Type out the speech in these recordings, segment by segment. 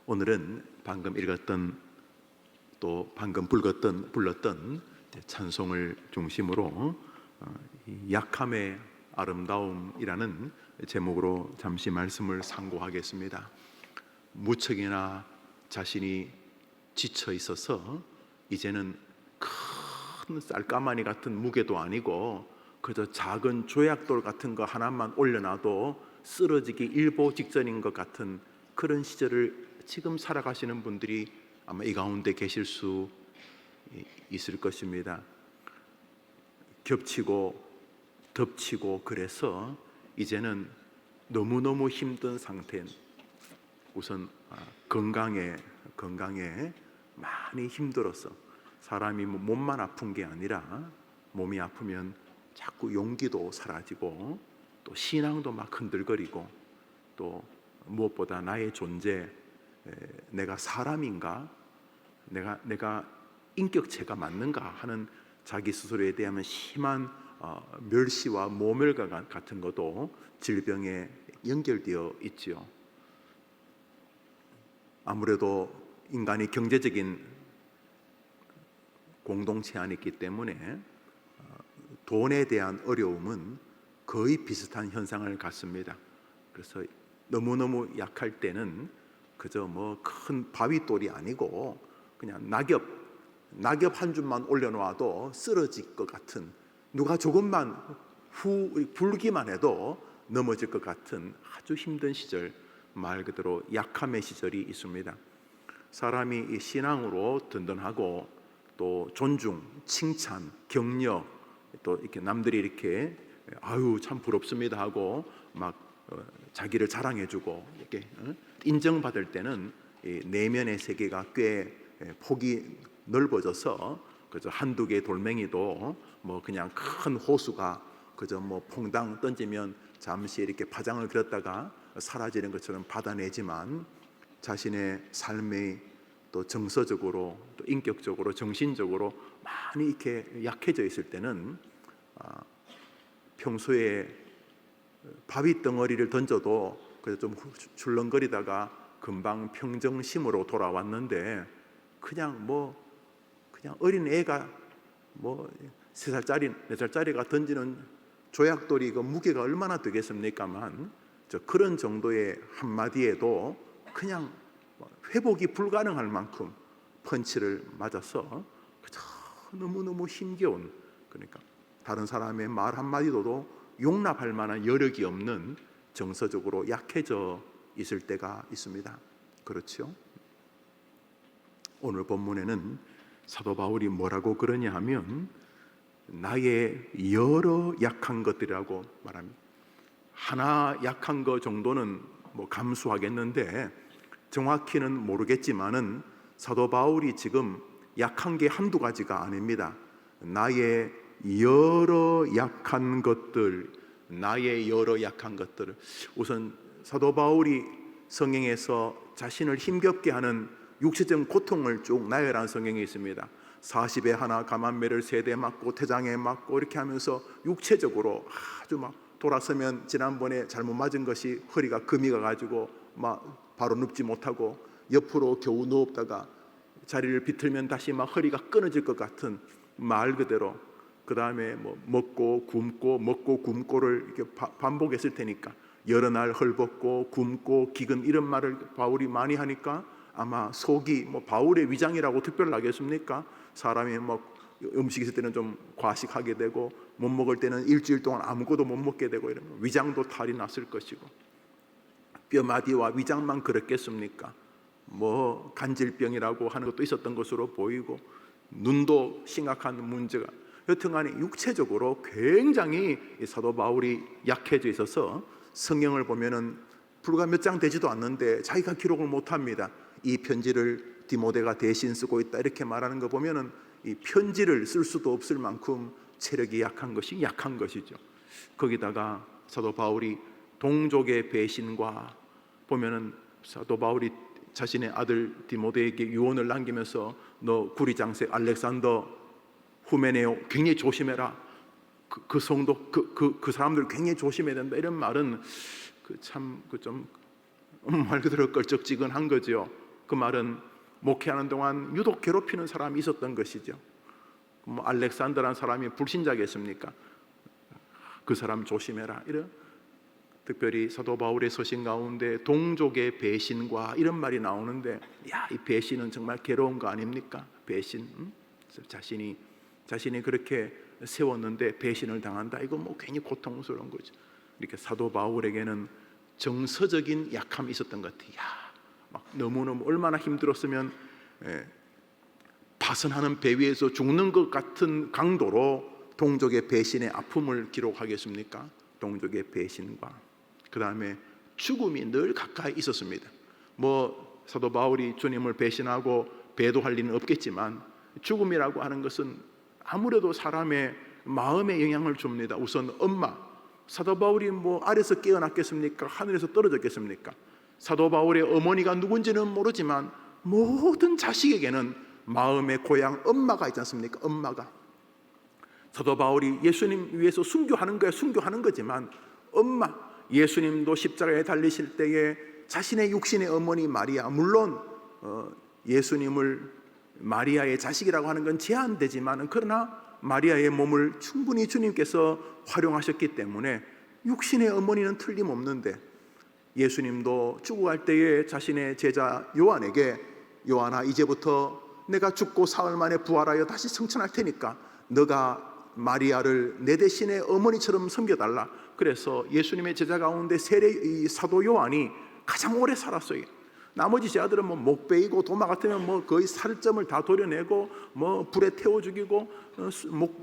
오늘은 방금 읽었던 또 방금 불렀던 찬송을 중심으로 이 약함의 아름다움이라는 제목으로 잠시 말씀을 상고하겠습니다. 무척이나 자신이 지쳐 있어서 이제는 큰 쌀가마니 같은 무게도 아니고 그저 작은 조약돌 같은 거 하나만 올려놔도 쓰러지기 일보 직전인 것 같은 그런 시절을 지금 살아가시는 분들이 아마 이 가운데 계실 수 있을 것입니다. 겹치고 덮치고 그래서 이제는 너무너무 힘든 상태인, 우선 건강에 많이 힘들어서 사람이 몸만 아픈 게 아니라 몸이 아프면 자꾸 용기도 사라지고 또 신앙도 막 흔들거리고 또 무엇보다 나의 존재, 내가 사람인가, 내가 인격체가 맞는가 하는 자기 스스로에 대한 심한 멸시와 모멸감 같은 것도 질병에 연결되어 있지요. 아무래도 인간이 경제적인 공동체 안에 있기 때문에 돈에 대한 어려움은 거의 비슷한 현상을 갖습니다. 그래서 너무너무 약할 때는 그저 큰 바위돌이 아니고 그냥 낙엽 한 줌만 올려놓아도 쓰러질 것 같은, 누가 조금만 불기만 해도 넘어질 것 같은 아주 힘든 시절, 말 그대로 약함의 시절이 있습니다. 사람이 신앙으로 든든하고 또 존중, 칭찬, 격려, 또 이렇게 남들이 이렇게 아유 참 부럽습니다 하고 막 자기를 자랑해주고 이렇게 인정받을 때는 내면의 세계가 꽤 폭이 넓어져서 그저 한두 개의 돌멩이도 그냥 큰 호수가 그저 퐁당 던지면 잠시 이렇게 파장을 그렸다가 사라지는 것처럼 받아내지만 자신의 삶의 또 정서적으로 또 인격적으로 정신적으로 많이 이렇게 약해져 있을 때는 평소에 바위 덩어리를 던져도 그래서 좀 출렁거리다가 금방 평정심으로 돌아왔는데 그냥 어린 애가 3살짜리 4살짜리가 던지는 조약돌이 그 무게가 얼마나 되겠습니까만 그런 정도의 한마디에도 그냥 회복이 불가능할 만큼 펀치를 맞아서 너무너무 힘겨운, 그러니까 다른 사람의 말 한마디도 용납할 만한 여력이 없는 정서적으로 약해져 있을 때가 있습니다. 그렇죠? 오늘 본문에는 사도 바울이 뭐라고 그러냐 하면 나의 여러 약한 것들이라고 말합니다. 하나 약한 것 정도는 감수하겠는데 정확히는 모르겠지만은 사도 바울이 지금 약한 게 한두 가지가 아닙니다. 나의 여러 약한 것들, 우선 사도 바울이 성경에서 자신을 힘겹게 하는 육체적 고통을 쭉 나열한 성경이 있습니다. 40에 하나 감암매를 3대 맞고 태장에 맞고 이렇게 하면서 육체적으로 아주 돌아서면 지난번에 잘못 맞은 것이 허리가 금이 가가지고 바로 눕지 못하고 옆으로 겨우 누웠다가 자리를 비틀면 다시 허리가 끊어질 것 같은, 말 그대로 그 다음에 먹고 굶고를 이렇게 반복했을 테니까 여러 날 헐벗고 굶고 기근 이런 말을 바울이 많이 하니까 아마 속이 바울의 위장이라고 특별하겠습니까? 사람이 음식 있을 때는 좀 과식하게 되고 못 먹을 때는 일주일 동안 아무것도 못 먹게 되고 이러면 위장도 탈이 났을 것이고, 뼈마디와 위장만 그랬겠습니까? 간질병이라고 하는 것도 있었던 것으로 보이고 눈도 심각한 문제가, 여튼간에 육체적으로 굉장히 사도 바울이 약해져 있어서 성경을 보면은 불과 몇 장 되지도 않는데 자기가 기록을 못합니다. 이 편지를 디모데가 대신 쓰고 있다 이렇게 말하는 거 보면은 이 편지를 쓸 수도 없을 만큼 체력이 약한 것이죠. 거기다가 사도 바울이 동족의 배신과, 보면은 사도 바울이 자신의 아들 디모데에게 유언을 남기면서 너 구리장색 알렉산더 후메네오 굉장히 조심해라, 그 성도 그 사람들 굉장히 조심해야 된다, 이런 말은 말 그대로 껄쩍지근한 거죠. 그 말은 목회하는 동안 유독 괴롭히는 사람이 있었던 것이죠. 뭐 알렉산더라는 사람이 불신자겠습니까? 그 사람 조심해라. 이런 특별히 사도 바울의 서신 가운데 동족의 배신과 이런 말이 나오는데, 야, 이 배신은 정말 괴로운 거 아닙니까? 배신, 자신이 그렇게 세웠는데 배신을 당한다. 이거 뭐 괜히 고통스러운 거죠. 이렇게 사도 바울에게는 정서적인 약함이 있었던 것 같아요. 막 너무너무 얼마나 힘들었으면 파선하는 배 위에서 죽는 것 같은 강도로 동족의 배신의 아픔을 기록하겠습니까? 동족의 배신과 그 다음에 죽음이 늘 가까이 있었습니다. 뭐 사도 바울이 주님을 배신하고 배도할 리는 없겠지만 죽음이라고 하는 것은 아무래도 사람의 마음에 영향을 줍니다. 우선 엄마, 사도 바울이 뭐 아래서 깨어났겠습니까? 하늘에서 떨어졌겠습니까? 사도 바울의 어머니가 누군지는 모르지만 모든 자식에게는 마음의 고향 엄마가 있지 않습니까? 엄마가. 사도 바울이 예수님 위해서 순교하는 거지만 엄마, 예수님도 십자가에 달리실 때에 자신의 육신의 어머니 마리아, 물론 예수님을 마리아의 자식이라고 하는 건 제한되지만, 그러나 마리아의 몸을 충분히 주님께서 활용하셨기 때문에 육신의 어머니는 틀림없는데, 예수님도 죽어갈 때에 자신의 제자 요한에게, 요한아, 이제부터 내가 죽고 사흘 만에 부활하여 다시 승천할 테니까 너가 마리아를 내 대신에 어머니처럼 섬겨달라. 그래서 예수님의 제자 가운데 이 사도 요한이 가장 오래 살았어요. 나머지 제자들은 뭐 목베이고 도마 같으면 뭐 거의 살점을 다 도려내고 뭐 불에 태워 죽이고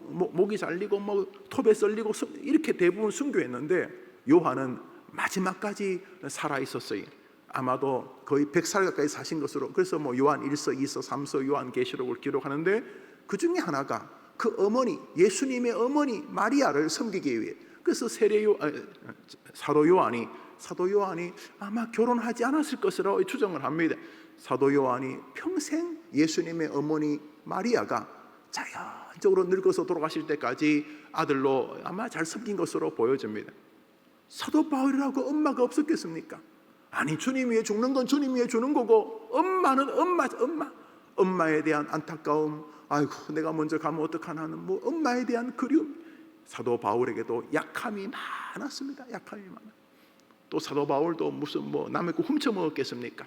목이 잘리고 뭐 톱에 썰리고 이렇게 대부분 순교했는데, 요한은 마지막까지 살아 있었어요. 아마도 거의 100살 가까이 사신 것으로. 그래서 뭐 요한 1서, 2서, 3서 요한 계시록을 기록하는데, 그 중에 하나가 그 어머니, 예수님의 어머니 마리아를 섬기기 위해. 그래서 사도 요한이 아마 결혼하지 않았을 것으로 추정을 합니다. 사도 요한이 평생 예수님의 어머니 마리아가 자연적으로 늙어서 돌아가실 때까지 아들로 아마 잘 섬긴 것으로 보여집니다. 사도 바울이라고 엄마가 없었겠습니까? 아니, 주님 위해 죽는 건 주님 위해 주는 거고, 엄마는 엄마에 대한 안타까움, 아이고 내가 먼저 가면 어떡하나 하는 뭐 엄마에 대한 그리움. 사도 바울에게도 약함이 많았습니다. 약함이 많아. 또 사도 바울도 무슨 뭐 남의 거 훔쳐 먹었겠습니까?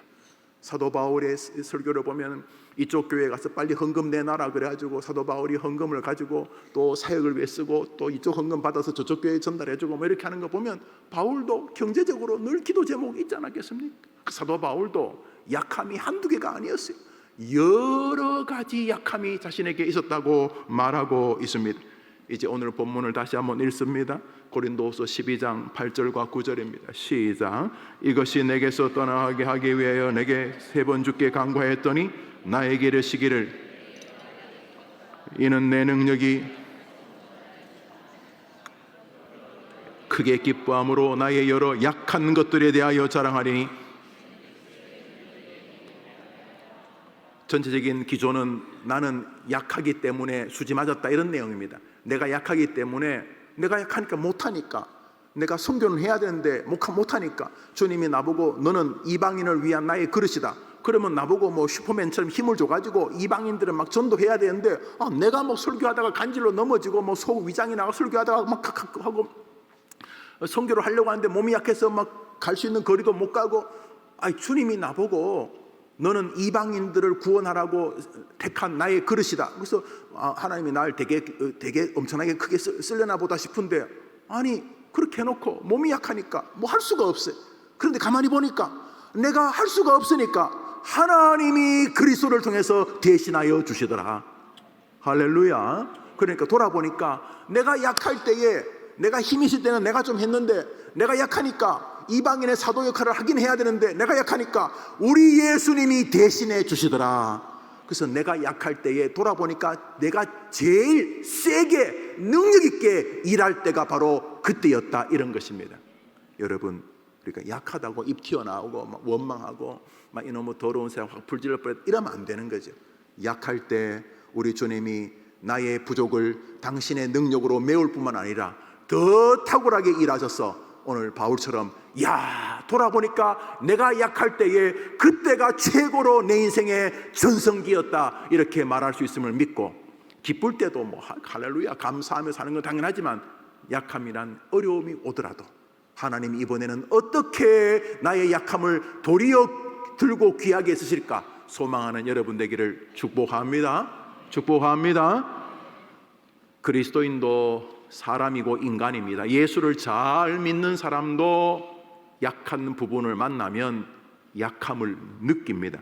사도 바울의 설교를 보면 이쪽 교회에 가서 빨리 헌금 내놔라 그래가지고 사도 바울이 헌금을 가지고 또 사역을 위해 쓰고, 또 이쪽 헌금 받아서 저쪽 교회에 전달해주고 뭐 이렇게 하는 거 보면 바울도 경제적으로 늘 기도 제목이 있지 않았겠습니까? 그 사도 바울도 약함이 한두 개가 아니었어요. 여러 가지 약함이 자신에게 있었다고 말하고 있습니다. 이제 오늘 본문을 다시 한번 읽습니다. 고린도후서 12장 8절과 9절입니다. 시작. 이것이 내게서 떠나게 하기 위하여 내게 3번 주께 간구하였더니 나에게 이르시기를, 이는 내 능력이 크게 기뻐함으로 나의 여러 약한 것들에 대하여 자랑하리니. 전체적인 기조는 나는 약하기 때문에 수지 맞았다, 이런 내용입니다. 내가 약하기 때문에, 내가 약하니까 못하니까, 내가 선교는 해야 되는데 못하니까 주님이 나보고 너는 이방인을 위한 나의 그릇이다. 그러면 나보고 뭐 슈퍼맨처럼 힘을 줘가지고 이방인들은 막 전도해야 되는데, 내가 뭐 설교하다가 간질로 넘어지고 뭐 속 위장이 나가 설교하다가 막 하고 선교를 하려고 하는데 몸이 약해서 막 갈 수 있는 거리도 못 가고, 주님이 나보고 너는 이방인들을 구원하라고 택한 나의 그릇이다. 그래서 하나님이 날 되게 엄청나게 크게 쓰려나 보다 싶은데, 아니 그렇게 해놓고 몸이 약하니까 뭐 할 수가 없어요. 그런데 가만히 보니까 내가 할 수가 없으니까 하나님이 그리스도를 통해서 대신하여 주시더라. 할렐루야. 그러니까 돌아보니까 내가 약할 때에, 내가 힘이 있을 때는 내가 좀 했는데, 내가 약하니까 이방인의 사도 역할을 하긴 해야 되는데 내가 약하니까 우리 예수님이 대신해 주시더라. 그래서 내가 약할 때에 돌아보니까 내가 제일 세게 능력 있게 일할 때가 바로 그때였다, 이런 것입니다. 여러분, 그러니까 약하다고 입 튀어나오고 막 원망하고 막 이놈의 더러운 세상 확 불질러 버려, 이러면 안 되는 거죠. 약할 때 우리 주님이 나의 부족을 당신의 능력으로 메울 뿐만 아니라 더 탁월하게 일하셔서 오늘 바울처럼, 야 돌아보니까 내가 약할 때에 그때가 최고로 내 인생의 전성기였다, 이렇게 말할 수 있음을 믿고, 기쁠 때도 뭐 할렐루야 감사하며 사는 건 당연하지만 약함이란 어려움이 오더라도 하나님이 이번에는 어떻게 나의 약함을 도리어 들고 귀하게 쓰실까 소망하는 여러분 되기를 축복합니다. 축복합니다. 그리스도인도 사람이고 인간입니다. 예수를 잘 믿는 사람도 약한 부분을 만나면 약함을 느낍니다.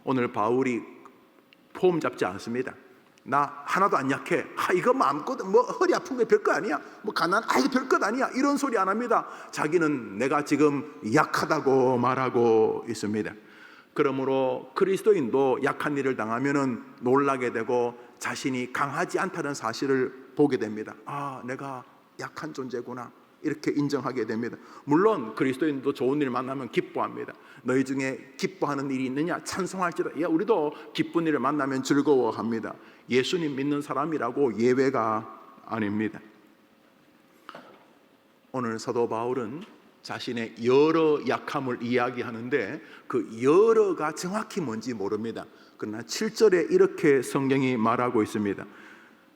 오늘 바울이 폼 잡지 않습니다. 나 하나도 안 약해. 이거 마음껏 뭐 허리 아픈 게 별거 아니야. 뭐 가난, 이거 별것 아니야. 이런 소리 안 합니다. 자기는 내가 지금 약하다고 말하고 있습니다. 그러므로 그리스도인도 약한 일을 당하면은 놀라게 되고 자신이 강하지 않다는 사실을 보게 됩니다. 내가 약한 존재구나, 이렇게 인정하게 됩니다. 물론 그리스도인도 좋은 일 만나면 기뻐합니다. 너희 중에 기뻐하는 일이 있느냐 찬송할지라. 우리도 기쁜 일을 만나면 즐거워합니다. 예수님 믿는 사람이라고 예외가 아닙니다. 오늘 사도 바울은 자신의 여러 약함을 이야기하는데 그 여러가 정확히 뭔지 모릅니다. 그러나 7절에 이렇게 성경이 말하고 있습니다.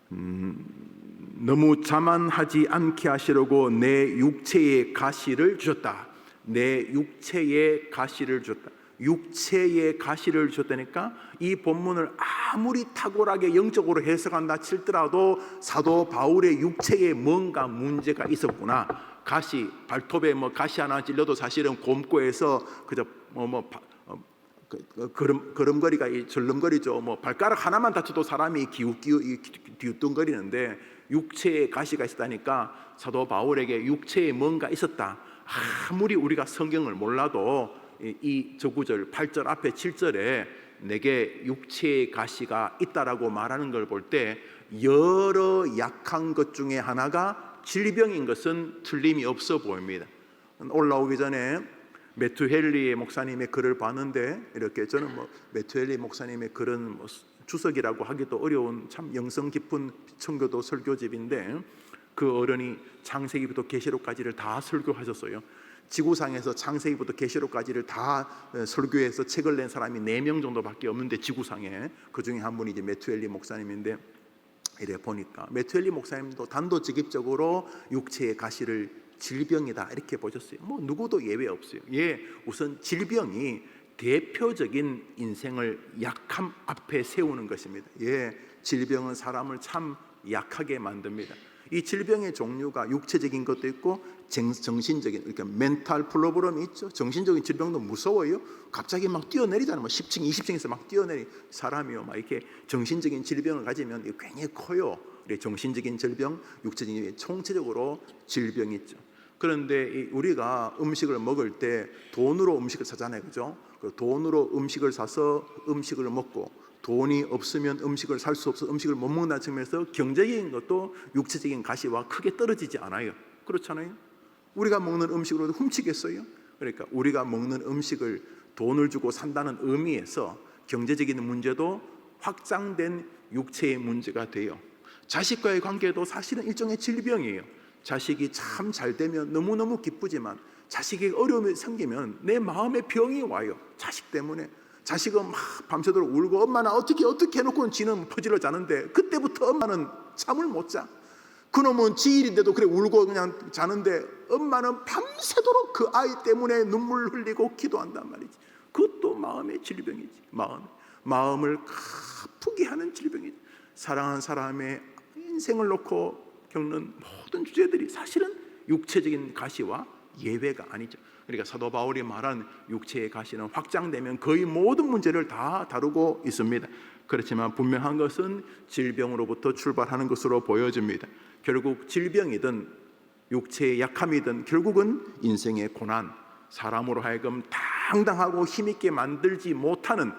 너무 자만하지 않게 하시려고 내 육체의 가시를 주셨다. 내 육체의 가시를 주셨다. 육체의 가시를 주셨다니까 이 본문을 아무리 탁월하게 영적으로 해석한다 칠더라도 사도 바울의 육체에 뭔가 문제가 있었구나. 가시, 발톱에 뭐 가시 하나 찔려도 사실은 곰고에서 그저 걸음걸이가 절름거리죠. 뭐 발가락 하나만 다쳐도 사람이 기우뚱거리는데 육체에 가시가 있었다니까 사도 바울에게 육체에 뭔가 있었다. 아무리 우리가 성경을 몰라도 이 저구절 8절 앞에 7절에 내게 육체의 가시가 있다라고 말하는 걸 볼 때 여러 약한 것 중에 하나가 질병인 것은 틀림이 없어 보입니다. 올라오기 전에 매튜 헨리 목사님의 글을 봤는데 이렇게 저는 매튜 헨리 목사님의 글은 주석이라고 하기도 어려운 참 영성 깊은 청교도 설교집인데 그 어른이 창세기부터 계시록까지를 다 설교하셨어요. 지구상에서 창세기부터 계시록까지를 다 설교해서 책을 낸 사람이 4명 정도밖에 없는데 지구상에 그 중에 한 분이 이제 매튜 헨리 목사님인데 이래 보니까 매튜 헨리 목사님도 단도직입적으로 육체의 가시를 질병이다 이렇게 보셨어요. 누구도 예외 없어요. 우선 질병이 대표적인 인생을 약함 앞에 세우는 것입니다. 질병은 사람을 참 약하게 만듭니다. 이 질병의 종류가 육체적인 것도 있고 정신적인, 그러니까 멘탈 프로브럼이 있죠. 정신적인 질병도 무서워요. 갑자기 막 뛰어내리잖아요. 10층, 20층에서 막 뛰어내리 사람이요. 막 이렇게 정신적인 질병을 가지면 굉장히 커요. 정신적인 질병, 육체적인 질병, 총체적으로 질병이 있죠. 그런데 우리가 음식을 먹을 때 돈으로 음식을 사잖아요, 그죠? 돈으로 음식을 사서 음식을 먹고 돈이 없으면 음식을 살 수 없어 음식을 못 먹는다는 측면에서 경제적인 것도 육체적인 가시와 크게 떨어지지 않아요. 그렇잖아요. 우리가 먹는 음식으로 훔치겠어요? 그러니까 우리가 먹는 음식을 돈을 주고 산다는 의미에서 경제적인 문제도 확장된 육체의 문제가 돼요. 자식과의 관계도 사실은 일종의 질병이에요. 자식이 참 잘 되면 너무너무 기쁘지만 자식에게 어려움이 생기면 내 마음에 병이 와요. 자식 때문에. 자식은 막 밤새도록 울고 엄마 나 어떻게 해놓고는 지는 퍼질러 자는데 그때부터 엄마는 잠을 못 자. 그놈은 지일인데도 그래 울고 그냥 자는데 엄마는 밤새도록 그 아이 때문에 눈물 흘리고 기도한단 말이지. 그것도 마음의 질병이지. 마음을 아프게 하는 질병이지. 사랑하는 사람의 인생을 놓고 겪는 모든 주제들이 사실은 육체적인 가시와 예외가 아니죠. 그러니까 사도 바울이 말한 육체의 가시는 확장되면 거의 모든 문제를 다 다루고 있습니다. 그렇지만 분명한 것은 질병으로부터 출발하는 것으로 보여집니다. 결국 질병이든 육체의 약함이든 결국은 인생의 고난, 사람으로 하여금 당당하고 힘있게 만들지 못하는,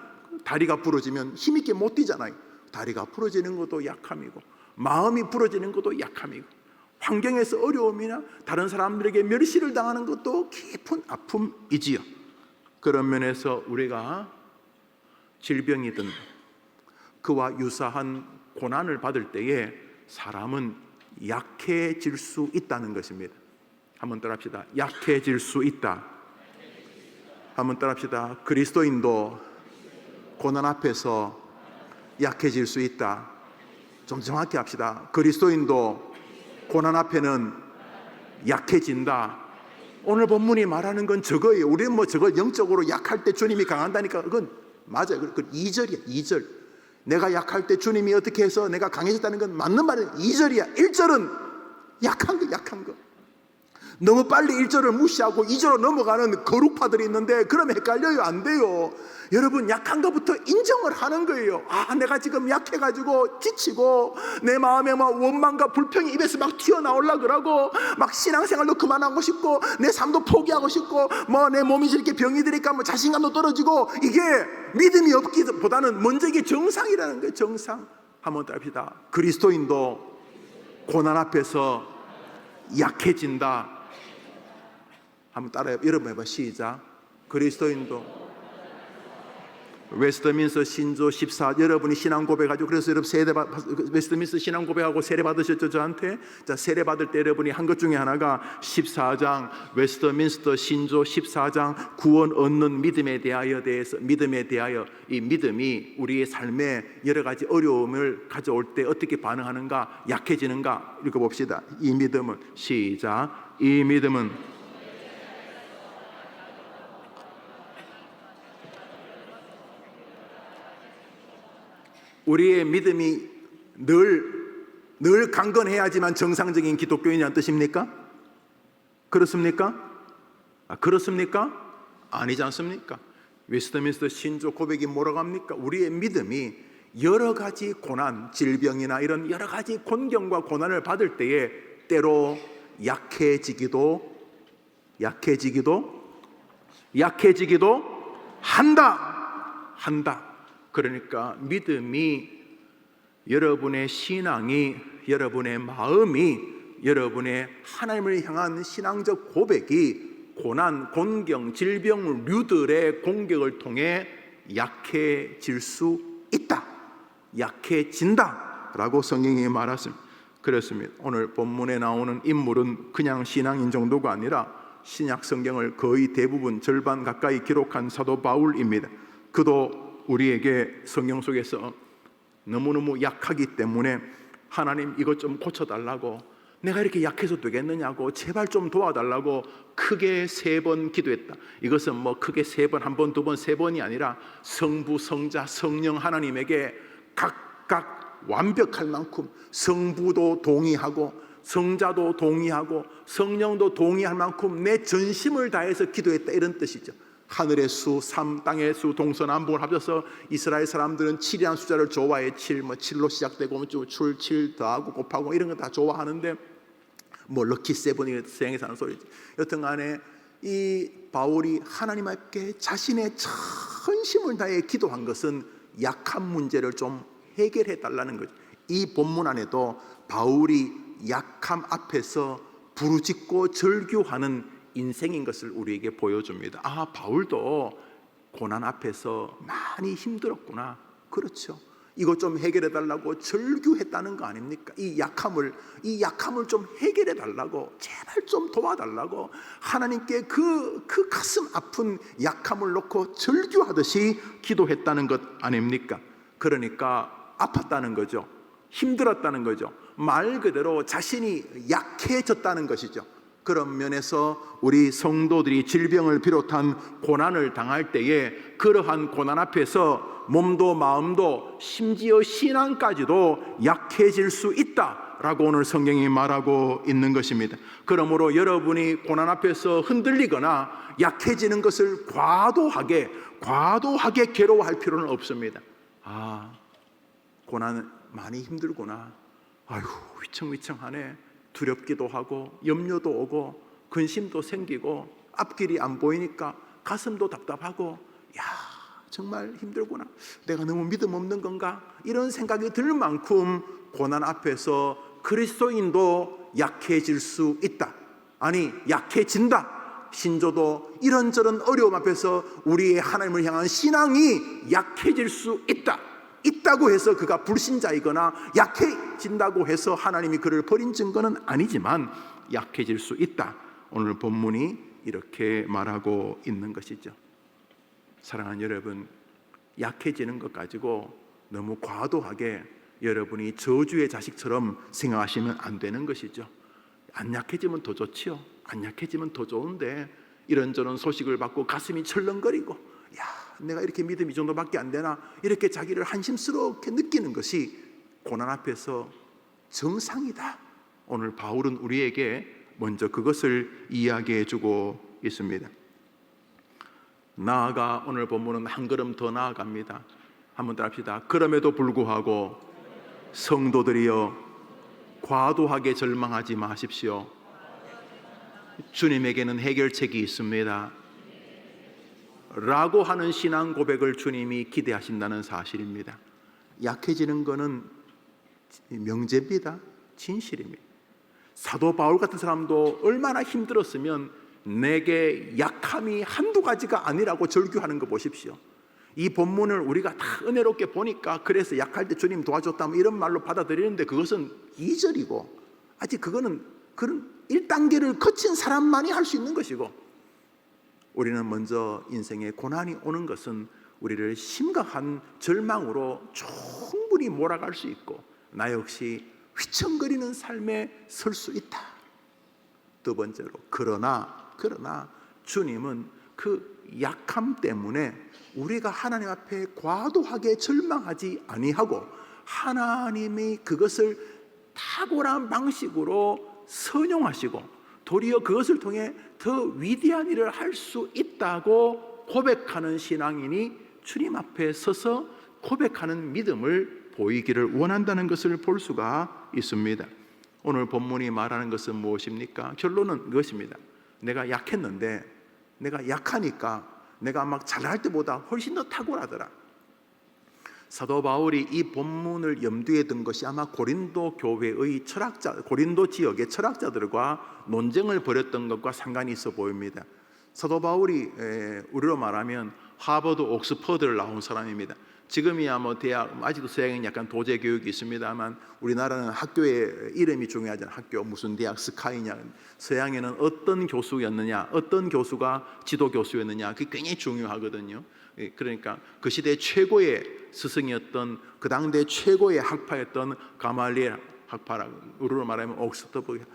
다리가 부러지면 힘있게 못 뛰잖아요. 다리가 부러지는 것도 약함이고 마음이 부러지는 것도 약함이고 환경에서 어려움이나 다른 사람들에게 멸시를 당하는 것도 깊은 아픔이지요. 그런 면에서 우리가 질병이든 그와 유사한 고난을 받을 때에 사람은 약해질 수 있다는 것입니다. 한번 따라합시다. 약해질 수 있다. 한번 따라합시다. 그리스도인도 고난 앞에서 약해질 수 있다. 좀 정확히 합시다. 그리스도인도 고난 앞에는 약해진다. 오늘 본문이 말하는 건 저거예요. 우리는 뭐 저걸 영적으로 약할 때 주님이 강한다니까 그건 맞아요. 그 2절이야. 2절. 내가 약할 때 주님이 어떻게 해서 내가 강해졌다는 건 맞는 말이에요. 2절이야. 1절은 약한 거. 너무 빨리 1절을 무시하고 2절로 넘어가는 거룩파들이 있는데 그러면 헷갈려요. 안 돼요. 여러분, 약한 것부터 인정을 하는 거예요. 아, 내가 지금 약해가지고 지치고 내 마음에 막 원망과 불평이 입에서 막 튀어나오려고 그러고 막 신앙생활도 그만하고 싶고 내 삶도 포기하고 싶고 뭐 내 몸이 저렇게 병이 드니까 뭐 자신감도 떨어지고 이게 믿음이 없기보다는 먼저 이게 정상이라는 거예요. 정상. 한번 따릅시다. 그리스도인도 고난 앞에서 약해진다. 한번 따라해. 여러분 해봐. 시작. 그리스도인도 웨스트민스터 신조 14. 여러분이 신앙 고백하죠. 그래서 여러분 웨스트민스터 신앙 고백하고 세례 받으셨죠, 저한테. 자, 세례 받을 때 여러분이 한 것 중에 하나가 14장 웨스트민스터 신조 14장 구원 얻는 믿음에 대하여 이 믿음이 우리의 삶에 여러 가지 어려움을 가져올 때 어떻게 반응하는가, 약해지는가 읽어봅시다. 이 믿음은 시작. 이 믿음은 우리의 믿음이 늘 강건해야지만 정상적인 기독교인이라는 뜻입니까? 그렇습니까? 그렇습니까? 아니지 않습니까? 웨스트민스터 신조 고백이 뭐라고 합니까? 우리의 믿음이 여러 가지 고난, 질병이나 이런 여러 가지 곤경과 고난을 받을 때에 때로 약해지기도 한다. 그러니까 믿음이, 여러분의 신앙이, 여러분의 마음이, 여러분의 하나님을 향한 신앙적 고백이 고난, 곤경, 질병류들의 공격을 통해 약해질 수 있다. 약해진다 라고 성경이 말했습니다. 그렇습니다. 오늘 본문에 나오는 인물은 그냥 신앙인 정도가 아니라 신약 성경을 거의 대부분 절반 가까이 기록한 사도 바울입니다. 그도 우리에게 성경 속에서 너무너무 약하기 때문에 하나님 이것 좀 고쳐달라고, 내가 이렇게 약해서 되겠느냐고 제발 좀 도와달라고 크게 3번 기도했다. 이것은 뭐 크게 3번, 1번, 2번, 3번이 아니라 성부, 성자, 성령 하나님에게 각각 완벽할 만큼 성부도 동의하고 성자도 동의하고 성령도 동의할 만큼 내 전심을 다해서 기도했다, 이런 뜻이죠. 하늘의 수, 땅의 수, 동서남북을 합쳐서 이스라엘 사람들은 7이라는 숫자를 좋아해. 7, 7로 시작되고 출, 7 더하고 곱하고 이런 거 다 좋아하는데 뭐 럭키 세븐이 세상에 사는 소리지. 여튼간에 이 바울이 하나님 앞에 자신의 전심을 다해 기도한 것은 약한 문제를 좀 해결해 달라는 거죠. 이 본문 안에도 바울이 약함 앞에서 부르짖고 절규하는 인생인 것을 우리에게 보여줍니다. 아, 바울도 고난 앞에서 많이 힘들었구나. 그렇죠. 이것 좀 해결해 달라고 절규했다는 거 아닙니까? 이 약함을 좀 해결해 달라고, 제발 좀 도와달라고 하나님께 그 가슴 아픈 약함을 놓고 절규하듯이 기도했다는 것 아닙니까? 그러니까 아팠다는 거죠. 힘들었다는 거죠. 말 그대로 자신이 약해졌다는 것이죠. 그런 면에서 우리 성도들이 질병을 비롯한 고난을 당할 때에 그러한 고난 앞에서 몸도 마음도 심지어 신앙까지도 약해질 수 있다라고 오늘 성경이 말하고 있는 것입니다. 그러므로 여러분이 고난 앞에서 흔들리거나 약해지는 것을 과도하게 괴로워할 필요는 없습니다. 아, 고난 많이 힘들구나. 아휴, 위청위청하네. 두렵기도 하고 염려도 오고 근심도 생기고 앞길이 안 보이니까 가슴도 답답하고, 야, 정말 힘들구나. 내가 너무 믿음 없는 건가? 이런 생각이 들 만큼 고난 앞에서 그리스도인도 약해질 수 있다. 아니, 약해진다. 신조도 이런저런 어려움 앞에서 우리의 하나님을 향한 신앙이 약해질 수 있다고 해서 그가 불신자이거나 약해진다고 해서 하나님이 그를 버린 증거는 아니지만 약해질 수 있다. 오늘 본문이 이렇게 말하고 있는 것이죠. 사랑하는 여러분, 약해지는 것 가지고 너무 과도하게 여러분이 저주의 자식처럼 생각하시면 안 되는 것이죠. 안 약해지면 더 좋지요. 안 약해지면 더 좋은데 이런저런 소식을 받고 가슴이 철렁거리고, 야, 내가 이렇게 믿음이 이 정도밖에 안 되나, 이렇게 자기를 한심스럽게 느끼는 것이 고난 앞에서 정상이다. 오늘 바울은 우리에게 먼저 그것을 이야기해 주고 있습니다. 나아가 오늘 본문은 한 걸음 더 나아갑니다. 한번 따라합시다. 그럼에도 불구하고 성도들이여 과도하게 절망하지 마십시오. 주님에게는 해결책이 있습니다 라고 하는 신앙 고백을 주님이 기대하신다는 사실입니다. 약해지는 것은 명제입니다. 진실입니다. 사도 바울 같은 사람도 얼마나 힘들었으면 내게 약함이 한두 가지가 아니라고 절규하는 거 보십시오. 이 본문을 우리가 다 은혜롭게 보니까 그래서 약할 때 주님 도와줬다 이런 말로 받아들이는데 그것은 2절이고 아직 그거는 그런 1단계를 거친 사람만이 할 수 있는 것이고, 우리는 먼저 인생에 고난이 오는 것은 우리를 심각한 절망으로 충분히 몰아갈 수 있고 나 역시 휘청거리는 삶에 설 수 있다. 두 번째로, 그러나 주님은 그 약함 때문에 우리가 하나님 앞에 과도하게 절망하지 아니하고 하나님이 그것을 탁월한 방식으로 선용하시고 도리어 그것을 통해 더 위대한 일을 할 수 있다고 고백하는 신앙인이 주님 앞에 서서 고백하는 믿음을 보이기를 원한다는 것을 볼 수가 있습니다. 오늘 본문이 말하는 것은 무엇입니까? 결론은 이것입니다. 내가 약했는데 내가 약하니까 내가 막 잘할 때보다 훨씬 더 탁월하더라. 사도 바울이 이 본문을 염두에 둔 것이 아마 고린도 교회의 고린도 지역의 철학자들과 논쟁을 벌였던 것과 상관이 있어 보입니다. 사도 바울이 우리로 말하면 하버드, 옥스퍼드를 나온 사람입니다. 지금이야 뭐 대학, 아직도 서양은 약간 도제 교육이 있습니다만 우리나라는 학교의 이름이 중요하잖아요. 학교 무슨 대학 스카이냐, 서양에는 어떤 교수였느냐, 어떤 교수가 지도 교수였느냐, 그게 굉장히 중요하거든요. 그러니까 그 시대 최고의 스승이었던, 그 당대 최고의 학파였던 가말리엘 학파라고, 우리로 말하면 옥스퍼드,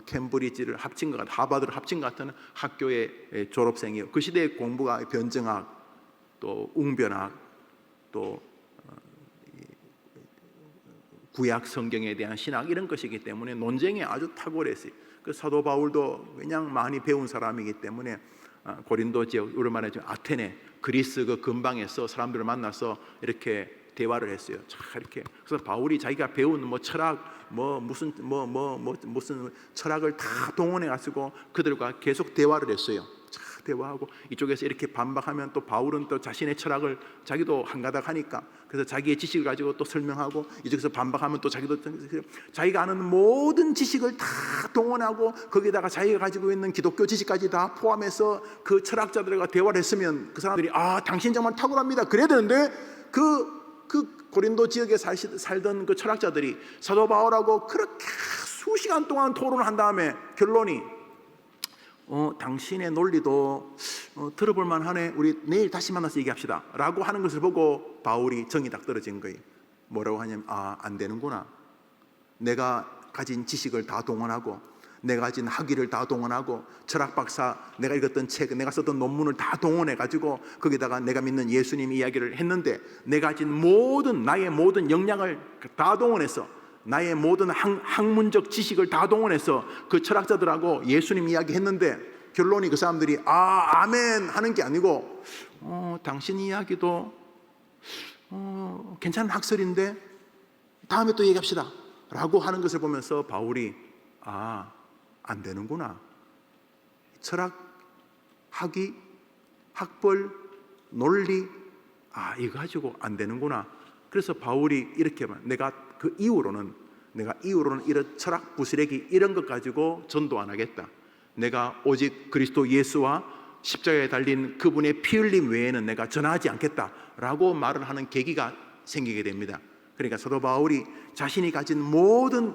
캠브리지를 합친 것 같은, 하버드를 합친 것 같은 학교의 졸업생이에요. 그 시대의 공부가 변증학, 또 웅변학, 또 구약 성경에 대한 신학 이런 것이기 때문에 논쟁이 아주 탁월했어요. 그 사도 바울도 그냥 많이 배운 사람이기 때문에 고린도 지역, 우리 말하면 아테네, 그리스 그 근방에서 사람들을 만나서 이렇게 대화를 했어요. 이렇게. 그래서 바울이 자기가 배운 뭐 철학, 무슨 철학을 다 동원해 가지고 그들과 계속 대화를 했어요. 대화하고 이쪽에서 이렇게 반박하면 또 바울은 또 자신의 철학을 자기도 한가닥 하니까 그래서 자기의 지식을 가지고 또 설명하고, 이쪽에서 반박하면 또 자기가 아는 모든 지식을 다 동원하고 거기다가 자기가 가지고 있는 기독교 지식까지 다 포함해서 그 철학자들과 대화를 했으면 그 사람들이 당신 정말 탁월합니다 그래야 되는데 그 고린도 지역에 살던 그 철학자들이 사도 바울하고 그렇게 수시간 동안 토론을 한 다음에 결론이 당신의 논리도 들어볼 만하네, 우리 내일 다시 만나서 얘기합시다 라고 하는 것을 보고 바울이 정이 딱 떨어진 거예요. 뭐라고 하냐면 안 되는구나. 내가 가진 지식을 다 동원하고 내가 가진 학위를 다 동원하고 철학 박사, 내가 읽었던 책, 내가 썼던 논문을 다 동원해 가지고 거기다가 내가 믿는 예수님 이야기를 했는데 내가 가진 나의 모든 역량을 다 동원해서 나의 모든 학문적 지식을 다 동원해서 그 철학자들하고 예수님 이야기 했는데 결론이 그 사람들이 아멘 하는 게 아니고 당신 이야기도 괜찮은 학설인데 다음에 또 얘기합시다 라고 하는 것을 보면서 바울이 안 되는구나. 철학, 학위, 학벌, 논리 이거 가지고 안 되는구나. 그래서 바울이 이렇게 내가 이후로는 이런 철학 부스레기 이런 것 가지고 전도 안 하겠다. 내가 오직 그리스도 예수와 십자가에 달린 그분의 피 흘림 외에는 내가 전하지 않겠다라고 말을 하는 계기가 생기게 됩니다. 그러니까 사도 바울이 자신이 가진 모든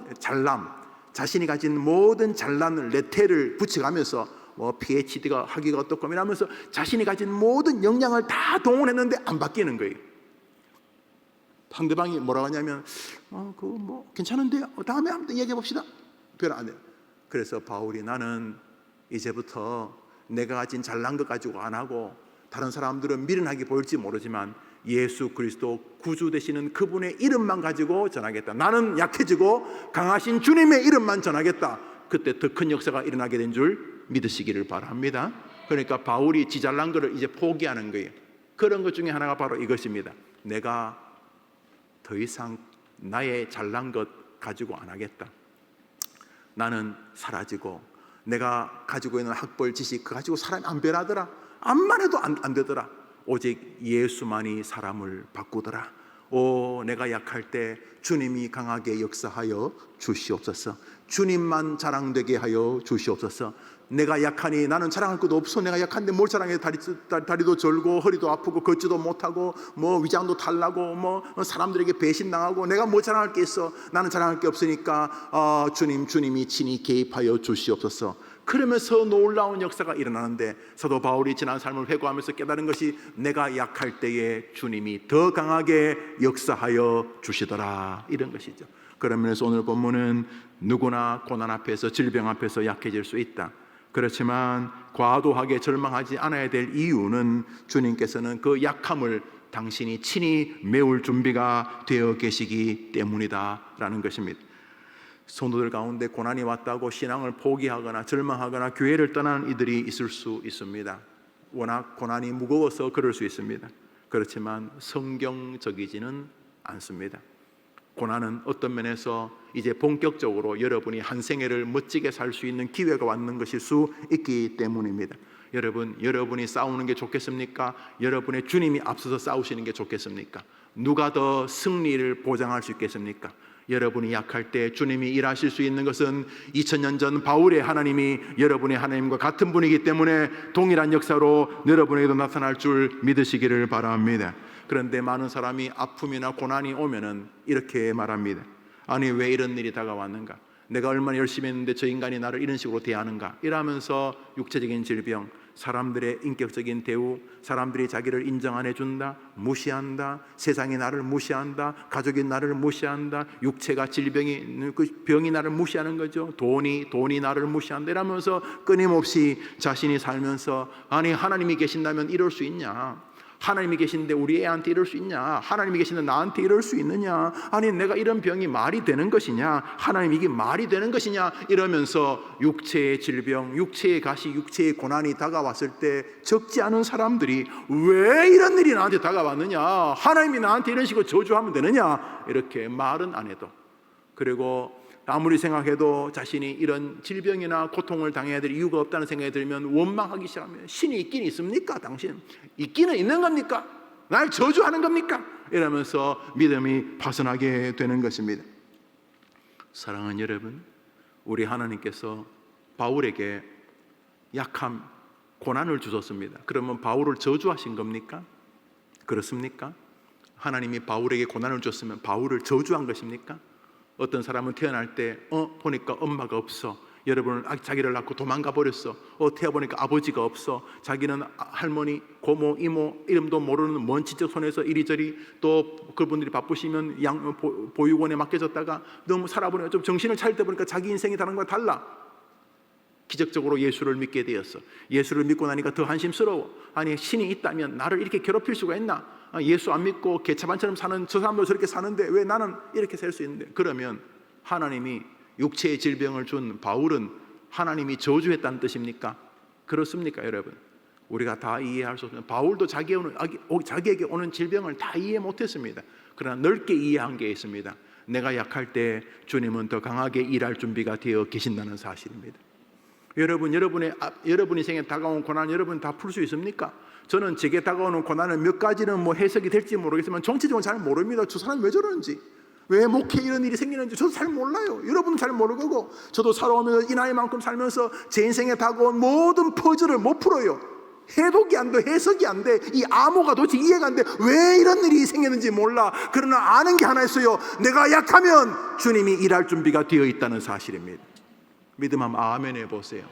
잘난 레테를 붙여가면서 뭐 PhD가 학위가 어떻고 이러면서 자신이 가진 모든 역량을 다 동원했는데 안 바뀌는 거예요. 상대방이 뭐라고 하냐면 그거 뭐 괜찮은데요, 다음에 한번 얘기해 봅시다. 별로 안 해요. 그래서 바울이 나는 이제부터 내가 가진 잘난 것 가지고 안 하고 다른 사람들은 미련하게 보일지 모르지만 예수 그리스도 구주 되시는 그분의 이름만 가지고 전하겠다. 나는 약해지고 강하신 주님의 이름만 전하겠다. 그때 더 큰 역사가 일어나게 된 줄 믿으시기를 바랍니다. 그러니까 바울이 지 잘난 것을 이제 포기하는 거예요. 그런 것 중에 하나가 바로 이것입니다. 내가 더 이상 나의 잘난 것 가지고 안 하겠다. 나는 사라지고 내가 가지고 있는 학벌 지식 그거 가지고 사람이 안 변하더라. 암만 해도 안 되더라. 오직 예수만이 사람을 바꾸더라. 내가 약할 때 주님이 강하게 역사하여 주시옵소서. 주님만 자랑되게 하여 주시옵소서. 내가 약하니 나는 자랑할 것도 없어. 내가 약한데 뭘 자랑해. 다리도 절고 허리도 아프고 걷지도 못하고 뭐 위장도 탈나고 뭐 사람들에게 배신당하고 내가 뭐 자랑할 게 있어. 나는 자랑할 게 없으니까 주님이 친히 개입하여 주시옵소서. 그러면서 놀라운 역사가 일어나는데 사도 바울이 지난 삶을 회고하면서 깨달은 것이 내가 약할 때에 주님이 더 강하게 역사하여 주시더라, 이런 것이죠. 그런 면에서 오늘 본문은 누구나 고난 앞에서 질병 앞에서 약해질 수 있다. 그렇지만 과도하게 절망하지 않아야 될 이유는 주님께서는 그 약함을 당신이 친히 메울 준비가 되어 계시기 때문이다 라는 것입니다. 성도들 가운데 고난이 왔다고 신앙을 포기하거나 절망하거나 교회를 떠나는 이들이 있을 수 있습니다. 워낙 고난이 무거워서 그럴 수 있습니다. 그렇지만 성경적이지는 않습니다. 고난은 어떤 면에서 이제 본격적으로 여러분이 한 생애를 멋지게 살 수 있는 기회가 왔는 것일 수 있기 때문입니다. 여러분이 싸우는 게 좋겠습니까? 여러분의 주님이 앞서서 싸우시는 게 좋겠습니까? 누가 더 승리를 보장할 수 있겠습니까? 여러분이 약할 때 주님이 일하실 수 있는 것은 2000년 전 바울의 하나님이 여러분의 하나님과 같은 분이기 때문에 동일한 역사로 여러분에게도 나타날 줄 믿으시기를 바랍니다. 그런데 많은 사람이 아픔이나 고난이 오면은 이렇게 말합니다. 아니 왜 이런 일이 다가왔는가? 내가 얼마나 열심히 했는데 저 인간이 나를 이런 식으로 대하는가? 이러면서 육체적인 질병, 사람들의 인격적인 대우, 사람들이 자기를 인정 안 해준다, 무시한다, 세상이 나를 무시한다, 가족이 나를 무시한다, 육체가 질병이 그 병이 나를 무시하는 거죠. 돈이 나를 무시한다 이러면서 끊임없이 자신이 살면서 아니 하나님이 계신다면 이럴 수 있냐? 하나님이 계신데 우리 애한테 이럴 수 있냐? 하나님이 계신데 나한테 이럴 수 있느냐? 아니 내가 이런 병이 말이 되는 것이냐? 하나님 이게 말이 되는 것이냐? 이러면서 육체의 질병, 육체의 가시, 육체의 고난이 다가왔을 때 적지 않은 사람들이 왜 이런 일이 나한테 다가왔느냐? 하나님이 나한테 이런 식으로 저주하면 되느냐? 이렇게 말은 안 해도, 그리고 아무리 생각해도 자신이 이런 질병이나 고통을 당해야 될 이유가 없다는 생각이 들면 원망하기 시작하면 신이 있긴 있습니까? 당신 있기는 있는 겁니까? 날 저주하는 겁니까? 이러면서 믿음이 파손하게 되는 것입니다. 사랑하는 여러분, 우리 하나님께서 바울에게 약함, 고난을 주셨습니다. 그러면 바울을 저주하신 겁니까? 그렇습니까? 하나님이 바울에게 고난을 줬으면 바울을 저주한 것입니까? 어떤 사람은 태어날 때 보니까 엄마가 없어. 여러분은 자기를 낳고 도망가 버렸어. 태어보니까 아버지가 없어. 자기는 할머니, 고모, 이모 이름도 모르는 먼 친척 손에서 이리저리, 또 그분들이 바쁘시면 보육원에 맡겨졌다가 너무 살아보니까 좀 정신을 차릴 때 보니까 자기 인생이 다른 거와 달라. 기적적으로 예수를 믿게 되었어. 예수를 믿고 나니까 더 한심스러워. 아니 신이 있다면 나를 이렇게 괴롭힐 수가 있나? 예수 안 믿고 개차반처럼 사는 저 사람도 저렇게 사는데 왜 나는 이렇게 살 수 있는데? 그러면 하나님이 육체의 질병을 준 바울은 하나님이 저주했다는 뜻입니까? 그렇습니까 여러분? 우리가 다 이해할 수 없는, 바울도 자기에게 오는 질병을 다 이해 못했습니다. 그러나 넓게 이해한 게 있습니다. 내가 약할 때 주님은 더 강하게 일할 준비가 되어 계신다는 사실입니다. 여러분 인생에 다가온 고난 여러분 다 풀 수 있습니까? 저는 제게 다가오는 고난은 몇 가지는 뭐 해석이 될지 모르겠지만 정치적으로 잘 모릅니다. 저 사람이 왜 저러는지, 왜 목회에 이런 일이 생기는지 저도 잘 몰라요. 여러분은 잘 모르고, 저도 살아오면서 이 나이만큼 살면서 제 인생에 다가온 모든 퍼즐을 못 풀어요. 해독이 안 돼, 해석이 안 돼, 이 암호가 도대체 이해가 안 돼. 왜 이런 일이 생겼는지 몰라. 그러나 아는 게 하나 있어요. 내가 약하면 주님이 일할 준비가 되어 있다는 사실입니다. 믿음 한번 아멘 해보세요.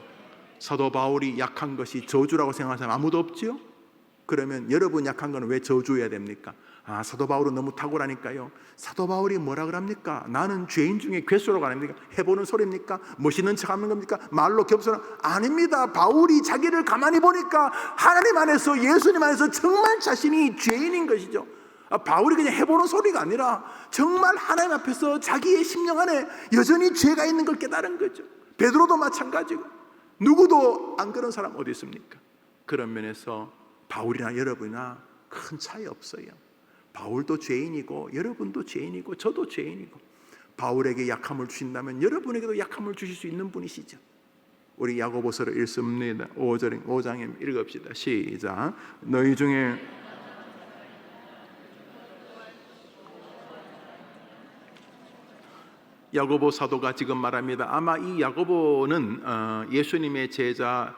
사도 바울이 약한 것이 저주라고 생각하는 사람 아무도 없지요? 그러면 여러분 약한 거는 왜 저주해야 됩니까? 사도 바울은 너무 탁월하니까요. 사도 바울이 뭐라 그럽니까? 나는 죄인 중에 괴수라고 안 합니까? 해보는 소리입니까? 멋있는 척 하는 겁니까? 말로 겸손한? 아닙니다. 바울이 자기를 가만히 보니까 하나님 안에서, 예수님 안에서 정말 자신이 죄인인 것이죠. 바울이 그냥 해보는 소리가 아니라 정말 하나님 앞에서 자기의 심령 안에 여전히 죄가 있는 걸 깨달은 거죠. 베드로도 마찬가지고, 누구도 안 그런 사람 어디 있습니까? 그런 면에서 바울이나 여러분이나 큰 차이 없어요. 바울도 죄인이고 여러분도 죄인이고 저도 죄인이고, 바울에게 약함을 주신다면 여러분에게도 약함을 주실 수 있는 분이시죠. 우리 야고보서를 읽습니다. 5장에 읽읍시다. 시작. 너희 중에 야고보 사도가 지금 말합니다. 아마 이 야고보는 예수님의 제자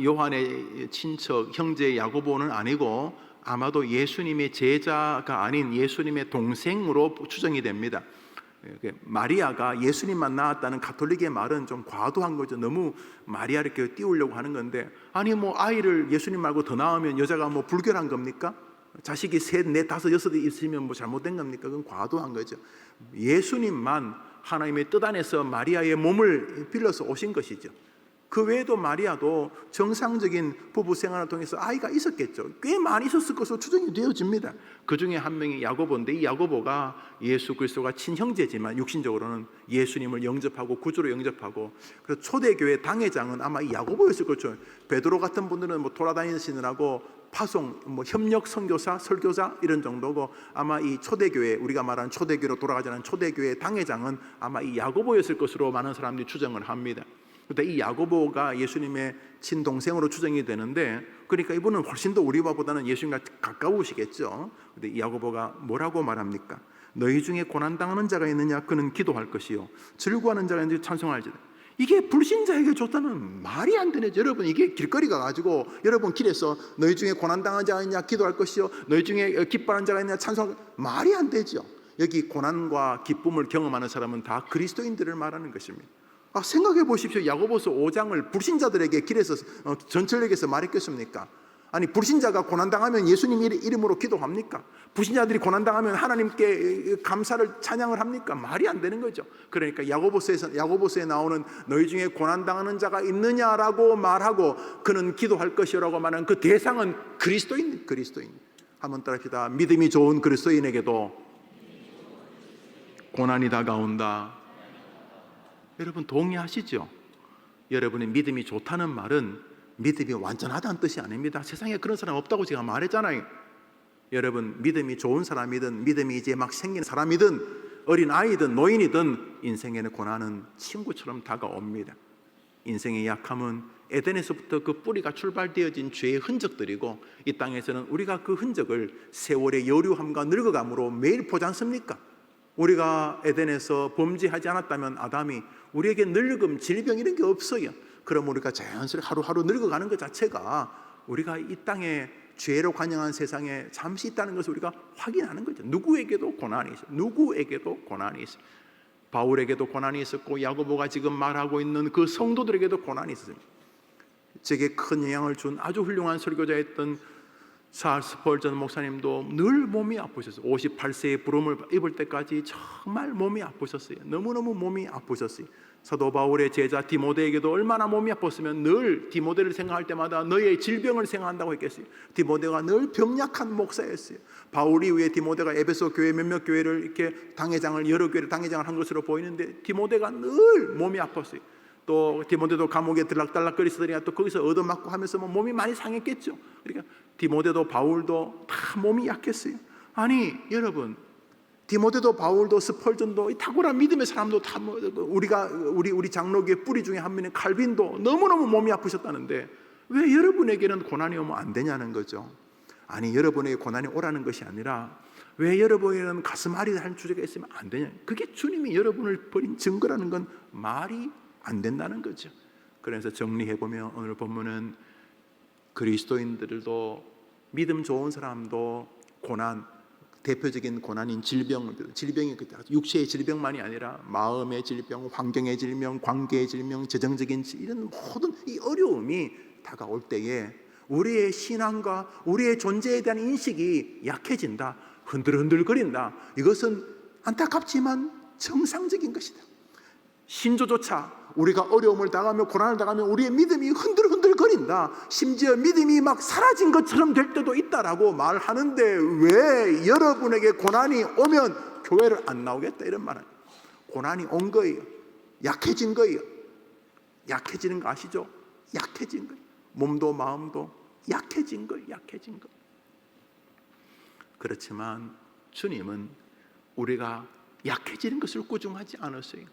요한의 친척 형제 야고보는 아니고, 아마도 예수님의 제자가 아닌 예수님의 동생으로 추정이 됩니다. 마리아가 예수님만 낳았다는 가톨릭의 말은 좀 과도한 거죠. 너무 마리아를 이렇게 띄우려고 하는 건데, 아니 뭐 아이를 예수님 말고 더 낳으면 여자가 뭐 불결한 겁니까? 자식이 셋, 넷, 다섯, 여섯이 있으면 뭐 잘못된 겁니까? 그건 과도한 거죠. 예수님만 하나님의 뜻 안에서 마리아의 몸을 빌려서 오신 것이죠. 그 외에도 마리아도 정상적인 부부 생활을 통해서 아이가 있었겠죠. 꽤 많이 있었을 것으로 추정이 되어집니다. 그 중에 한 명이 야고보인데, 이 야고보가 예수 그리스도가 친형제지만 육신적으로는 예수님을 영접하고 구주로 영접하고, 그래서 초대교회 당회장은 아마 이 야고보였을 거죠. 베드로 같은 분들은 뭐 돌아다니시느라고 파송, 뭐 협력 선교사, 설교자 이런 정도고, 아마 이 초대교회, 우리가 말하는 초대교회로 돌아가지 않은 초대교회 당회장은 아마 이 야고보였을 것으로 많은 사람들이 추정을 합니다. 그런데 이 야고보가 예수님의 친동생으로 추정이 되는데, 그러니까 이분은 훨씬 더 우리와보다는 예수님과 가까우시겠죠. 그런데 이 야고보가 뭐라고 말합니까? 너희 중에 고난당하는 자가 있느냐? 그는 기도할 것이요 즐거워하는 자가 있느냐? 찬송할지다. 이게 불신자에게 좋다는 말이 안 되네. 여러분, 이게 길거리 가가지고 여러분 길에서 너희 중에 고난당한 자가 있냐? 기도할 것이요 너희 중에 기뻐하는 자가 있냐? 찬송할. 말이 안 되죠. 여기 고난과 기쁨을 경험하는 사람은 다 그리스도인들을 말하는 것입니다. 생각해 보십시오. 야고보서 5장을 불신자들에게 길에서 전철역에서 말했겠습니까? 아니, 불신자가 고난당하면 예수님 이름으로 기도합니까? 불신자들이 고난당하면 하나님께 감사를 찬양을 합니까? 말이 안 되는 거죠. 그러니까 야고보서에 나오는 너희 중에 고난당하는 자가 있느냐라고 말하고 그는 기도할 것이라고 말하는 그 대상은 그리스도인. 한번 따라합시다. 믿음이 좋은 그리스도인에게도 고난이 다가온다. 여러분 동의하시죠? 여러분의 믿음이 좋다는 말은 믿음이 완전하다는 뜻이 아닙니다. 세상에 그런 사람 없다고 제가 말했잖아요. 여러분, 믿음이 좋은 사람이든 믿음이 이제 막 생긴 사람이든 어린 아이든 노인이든 인생에는 고난은 친구처럼 다가옵니다. 인생의 약함은 에덴에서부터 그 뿌리가 출발되어진 죄의 흔적들이고, 이 땅에서는 우리가 그 흔적을 세월의 여류함과 늙어감으로 매일 보지 않습니까? 우리가 에덴에서 범죄하지 않았다면 아담이 우리에게 늙음, 질병 이런 게 없어요. 그럼 우리가 자연스레 하루하루 늙어가는 것 자체가 우리가 이 땅에 죄로 관영한 세상에 잠시 있다는 것을 우리가 확인하는 거죠. 누구에게도 고난이 있어요. 누구에게도 고난이 있어요. 바울에게도 고난이 있었고, 야고보가 지금 말하고 있는 그 성도들에게도 고난이 있었어요. 제게 큰 영향을 준 아주 훌륭한 설교자였던 찰스 스펄전 목사님도 늘 몸이 아프셨어요. 58세의 부름을 입을 때까지 정말 몸이 아프셨어요. 너무너무 몸이 아프셨어요. 사도 바울의 제자 디모데에게도 얼마나 몸이 아팠으면 늘 디모데를 생각할 때마다 너의 질병을 생각한다고 했겠어요. 디모데가 늘 병약한 목사였어요. 바울 이후에 디모데가 에베소 교회 몇몇 교회를 이렇게 여러 교회를 당회장을 한 것으로 보이는데, 디모데가 늘 몸이 아팠어요. 또 디모데도 감옥에 들락달락거리시더니 또 거기서 얻어맞고 하면서 몸이 많이 상했겠죠. 그러니까 디모데도 바울도 다 몸이 약했어요. 아니 여러분, 디모데도 바울도 스펄전도 이 탁월한 믿음의 사람도 다 우리 장로교의 뿌리 중에 한 명인 칼빈도 너무너무 몸이 아프셨다는데 왜 여러분에게는 고난이 오면 안 되냐는 거죠. 아니, 여러분에게 고난이 오라는 것이 아니라 왜 여러분에게는 가슴 앓이 할 주제가 있으면 안 되냐. 그게 주님이 여러분을 버린 증거라는 건 말이 안 된다는 거죠. 그래서 정리해보면 오늘 본문은 그리스도인들도 믿음 좋은 사람도 고난, 대표적인 고난인 질병이 육체의 질병만이 아니라 마음의 질병, 환경의 질병, 관계의 질병, 재정적인 이런 모든 이 어려움이 다가올 때에 우리의 신앙과 우리의 존재에 대한 인식이 약해진다, 흔들흔들거린다. 이것은 안타깝지만 정상적인 것이다. 신조조차 우리가 어려움을 당하며 고난을 당하면 우리의 믿음이 흔들흔들거린다, 심지어 믿음이 막 사라진 것처럼 될 때도 있다라고 말하는데 왜 여러분에게 고난이 오면 교회를 안 나오겠다 이런 말은, 고난이 온 거예요. 약해진 거예요. 약해지는 거 아시죠? 약해진 거예요. 몸도 마음도 약해진 거예요. 약해진 거. 그렇지만 주님은 우리가 약해지는 것을 꾸중하지 않았어요.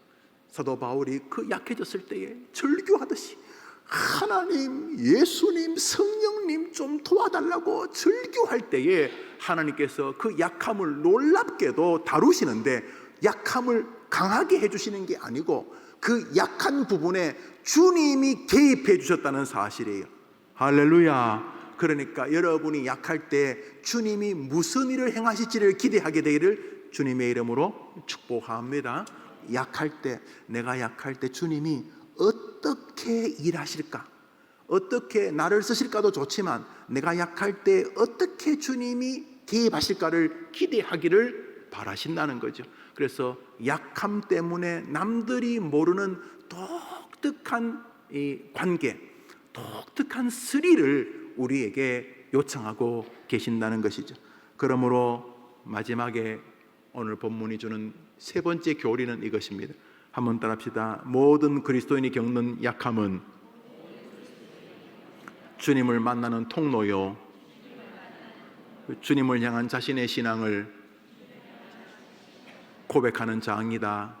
사도 바울이 그 약해졌을 때에 절규하듯이 하나님, 예수님, 성령님 좀 도와달라고 절규할 때에 하나님께서 그 약함을 놀랍게도 다루시는데, 약함을 강하게 해주시는 게 아니고 그 약한 부분에 주님이 개입해 주셨다는 사실이에요. 할렐루야. 그러니까 여러분이 약할 때 주님이 무슨 일을 행하실지를 기대하게 되기를 주님의 이름으로 축복합니다. 약할 때, 내가 약할 때 주님이 어떻게 일하실까, 어떻게 나를 쓰실까도 좋지만 내가 약할 때 어떻게 주님이 개입하실까를 기대하기를 바라신다는 거죠. 그래서 약함 때문에 남들이 모르는 독특한 이 관계, 독특한 스릴을 우리에게 요청하고 계신다는 것이죠. 그러므로 마지막에 오늘 본문이 주는 세 번째 교리는 이것입니다. 한번 따라합시다. 모든 그리스도인이 겪는 약함은 주님을 만나는 통로요, 주님을 향한 자신의 신앙을 고백하는 장이다.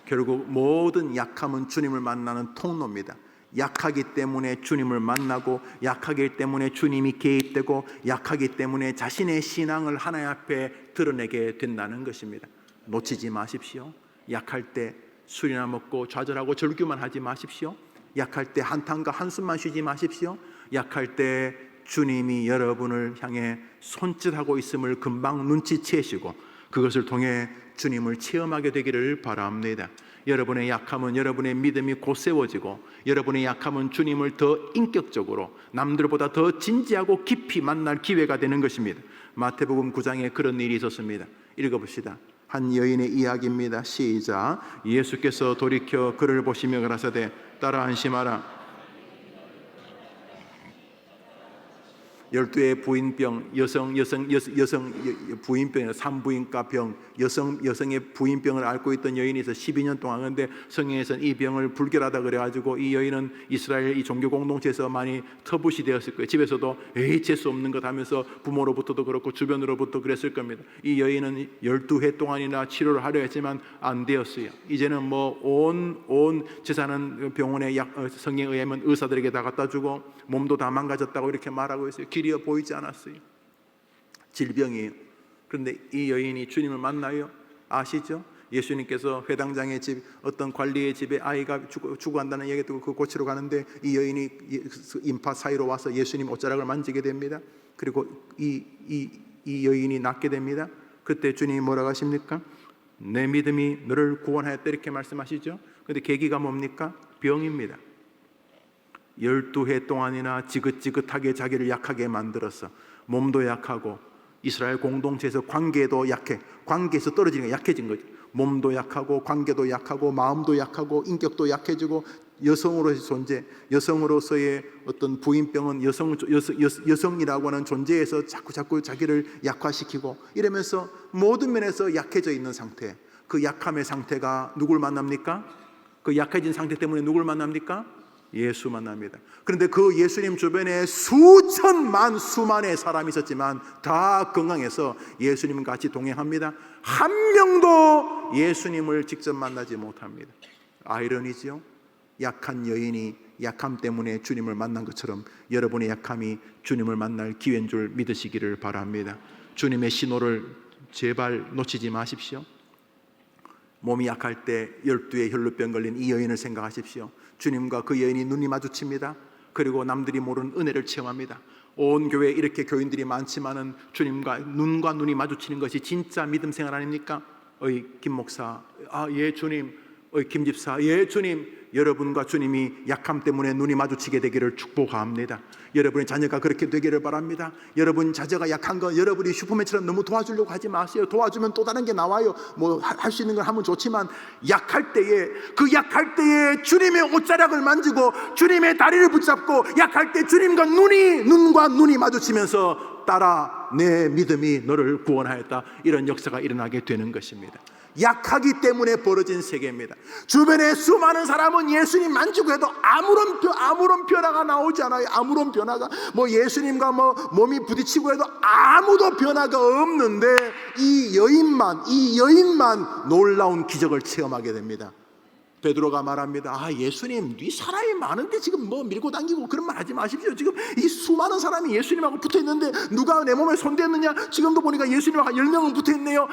결국 모든 약함은 주님을 만나는 통로입니다. 약하기 때문에 주님을 만나고, 약하기 때문에 주님이 개입되고, 약하기 때문에 자신의 신앙을 하나님 앞에 드러내게 된다는 것입니다. 놓치지 마십시오. 약할 때 술이나 먹고 좌절하고 절규만 하지 마십시오. 약할 때 한탄과 한숨만 쉬지 마십시오. 약할 때 주님이 여러분을 향해 손짓하고 있음을 금방 눈치채시고 그것을 통해 주님을 체험하게 되기를 바랍니다. 여러분의 약함은 여러분의 믿음이 곧세워지고, 여러분의 약함은 주님을 더 인격적으로, 남들보다 더 진지하고 깊이 만날 기회가 되는 것입니다. 마태복음 9장에 그런 일이 있었습니다. 읽어봅시다. 한 여인의 이야기입니다. 시작. 예수께서 돌이켜 그를 보시며 가라사대 따라 안심하라. 12의 부인병, 여성 부인병, 산부인과병, 여성의 부인병을 앓고 있던 여인이 있어 12년 동안. 그런데 성경에서는 이 병을 불결하다 그래가지고 이 여인은 이스라엘 이 종교 공동체에서 많이 터부시 되었을 거예요. 집에서도 재수 없는 것 하면서 부모로부터도 그렇고 주변으로부터 그랬을 겁니다. 이 여인은 12해 동안이나 치료를 하려 했지만 안 되었어요. 이제는 뭐 온 재산은 병원에 성경에 의하면 의사들에게 다 갖다 주고 몸도 다 망가졌다고 이렇게 말하고 있어요. 길이어 보이지 않았어요. 질병이에요. 그런데 이 여인이 주님을 만나요. 아시죠? 예수님께서 회당장의 집, 어떤 관리의 집에 아이가 죽어간다는 얘기 듣고 그 고치러 가는데 이 여인이 인파 사이로 와서 예수님 옷자락을 만지게 됩니다. 그리고 이 여인이 낫게 됩니다. 그때 주님이 뭐라고 하십니까? 내 믿음이 너를 구원하였다 이렇게 말씀하시죠. 그런데 계기가 뭡니까? 병입니다. 12해 동안이나 지긋지긋하게 자기를 약하게 만들어서 몸도 약하고 이스라엘 공동체에서 관계도 약해, 관계에서 떨어지는 게 약해진 거죠. 몸도 약하고 관계도 약하고 마음도 약하고 인격도 약해지고 여성으로서의 존재, 여성으로서의 어떤 부인병은 여성이라고 하는 존재에서 자꾸 자기를 약화시키고 이러면서 모든 면에서 약해져 있는 상태. 그 약함의 상태가 누굴 만납니까? 그 약해진 상태 때문에 누굴 만납니까? 예수 만납니다. 그런데 그 예수님 주변에 수만의 사람이 있었지만 다 건강해서 예수님 같이 동행합니다. 한 명도 예수님을 직접 만나지 못합니다. 아이러니지요? 약한 여인이 약함 때문에 주님을 만난 것처럼 여러분의 약함이 주님을 만날 기회인 줄 믿으시기를 바랍니다. 주님의 신호를 제발 놓치지 마십시오. 몸이 약할 때 12의 혈루병 걸린 이 여인을 생각하십시오. 주님과 그 여인이 눈이 마주칩니다. 그리고 남들이 모르는 은혜를 체험합니다. 온 교회에 이렇게 교인들이 많지만은 주님과 눈과 눈이 마주치는 것이 진짜 믿음 생활 아닙니까? 김 목사, 예 주님. 김 집사, 예 주님. 여러분과 주님이 약함 때문에 눈이 마주치게 되기를 축복합니다. 여러분의 자녀가 그렇게 되기를 바랍니다. 여러분 자녀가 약한 거 여러분이 슈퍼맨처럼 너무 도와주려고 하지 마세요. 도와주면 또 다른 게 나와요. 뭐 할 수 있는 걸 하면 좋지만 약할 때에 주님의 옷자락을 만지고 주님의 다리를 붙잡고 약할 때 주님과 눈과 눈이 마주치면서 딸아 내 믿음이 너를 구원하였다, 이런 역사가 일어나게 되는 것입니다. 약하기 때문에 벌어진 세계입니다. 주변에 수많은 사람은 예수님 만지고 해도 아무런 변화가 나오지 않아요. 아무런 변화가, 예수님과 몸이 부딪히고 해도 아무도 변화가 없는데 이 여인만 놀라운 기적을 체험하게 됩니다. 베드로가 말합니다. 예수님, 네 사람이 많은데 지금 밀고 당기고 그런 말 하지 마십시오. 지금 이 수많은 사람이 예수님하고 붙어 있는데 누가 내 몸에 손댔느냐? 지금도 보니까 예수님하고 10명은 붙어 있네요.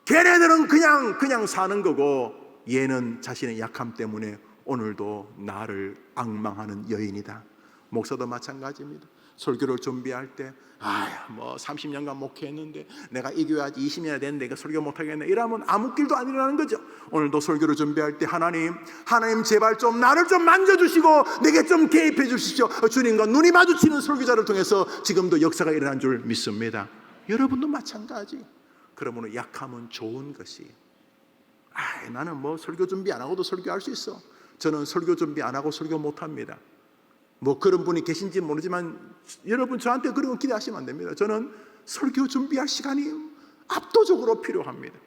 걔네들은 그냥 사는 거고 얘는 자신의 약함 때문에 오늘도 나를 앙망하는 여인이다. 목사도 마찬가지입니다. 설교를 준비할 때 30년간 목회했는데 내가 이 교회 아직 20년이 됐는데 이거 설교 못하겠네, 이러면 아무 길도 안 일어나는 거죠. 오늘도 설교를 준비할 때 하나님 제발 좀 나를 좀 만져주시고 내게 좀 개입해 주십시오. 주님과 눈이 마주치는 설교자를 통해서 지금도 역사가 일어난 줄 믿습니다. 여러분도 마찬가지. 그러므로 약함은 좋은 것이, 나는 설교 준비 안 하고도 설교할 수 있어. 저는 설교 준비 안 하고 설교 못합니다. 그런 분이 계신지 모르지만 여러분 저한테 그런 거 기대하시면 안 됩니다. 저는 설교 준비할 시간이 압도적으로 필요합니다.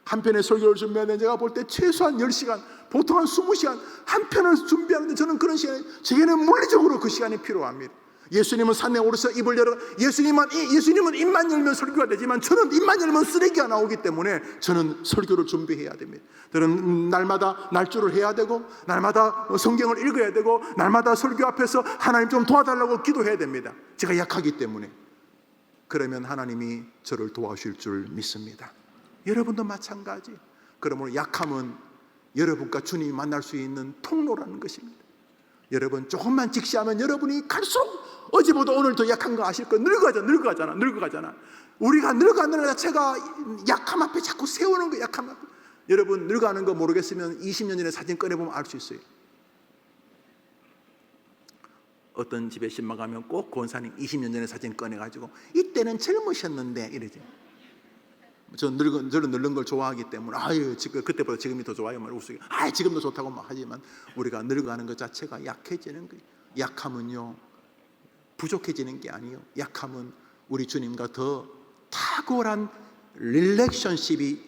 한 편의 설교를 준비하는데 제가 볼 때 최소한 10시간, 보통 한 20시간 한 편을 준비하는데 저는 그런 시간이, 제게는 물리적으로 그 시간이 필요합니다. 예수님은 산에 오르셔 입을 열어, 예수님은 입만 열면 설교가 되지만 저는 입만 열면 쓰레기가 나오기 때문에 저는 설교를 준비해야 됩니다. 저는 날마다 날조를 해야 되고 날마다 성경을 읽어야 되고 날마다 설교 앞에서 하나님 좀 도와달라고 기도해야 됩니다. 제가 약하기 때문에. 그러면 하나님이 저를 도와주실 줄 믿습니다. 여러분도 마찬가지. 그러므로 약함은 여러분과 주님이 만날 수 있는 통로라는 것입니다. 여러분 조금만 직시하면 여러분이 갈수록 어제보다 오늘 더 약한 거 아실 거예요. 늙어가잖아. 우리가 늙어가는 것 자체가 약함 앞에 자꾸 세우는 거. 약함 앞에. 여러분 늙어가는 거 모르겠으면 20년 전에 사진 꺼내보면 알 수 있어요. 어떤 집에 신방 가면 꼭 권사님 20년 전에 사진 꺼내가지고 이때는 젊으셨는데 이러지. 저는 늙은 걸 좋아하기 때문에 지금 그때보다 지금이 더 좋아요. 우스개. 지금도 좋다고 하지만 우리가 늙어가는 것 자체가 약해지는 거예요. 약함은요 부족해지는 게 아니에요. 약함은 우리 주님과 더 탁월한 릴레이션십이,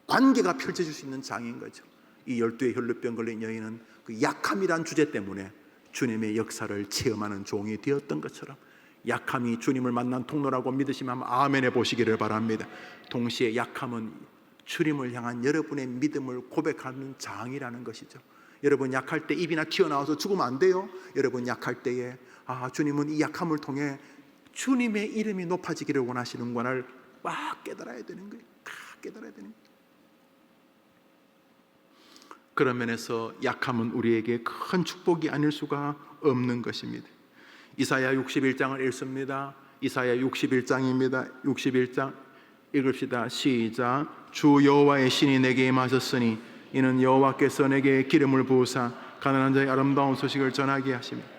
관계가 펼쳐질 수 있는 장인 거죠. 이 12의 혈루병 걸린 여인은 그 약함이란 주제 때문에 주님의 역사를 체험하는 종이 되었던 것처럼 약함이 주님을 만난 통로라고 믿으시면 아멘 해보시기를 바랍니다. 동시에 약함은 주님을 향한 여러분의 믿음을 고백하는 장이라는 것이죠. 여러분 약할 때 입이나 튀어나와서 죽으면 안 돼요. 여러분 약할 때에 주님은 이 약함을 통해 주님의 이름이 높아지기를 원하시는구나를 막 깨달아야 되는 거예요. 깨달아야 되는 거예요. 그런 면에서 약함은 우리에게 큰 축복이 아닐 수가 없는 것입니다. 이사야 61장을 읽습니다. 이사야 61장입니다. 61장 읽읍시다. 시작. 주 여호와의 신이 내게 임하셨으니 이는 여호와께서 내게 기름을 부으사 가난한 자의 아름다운 소식을 전하게 하십니다.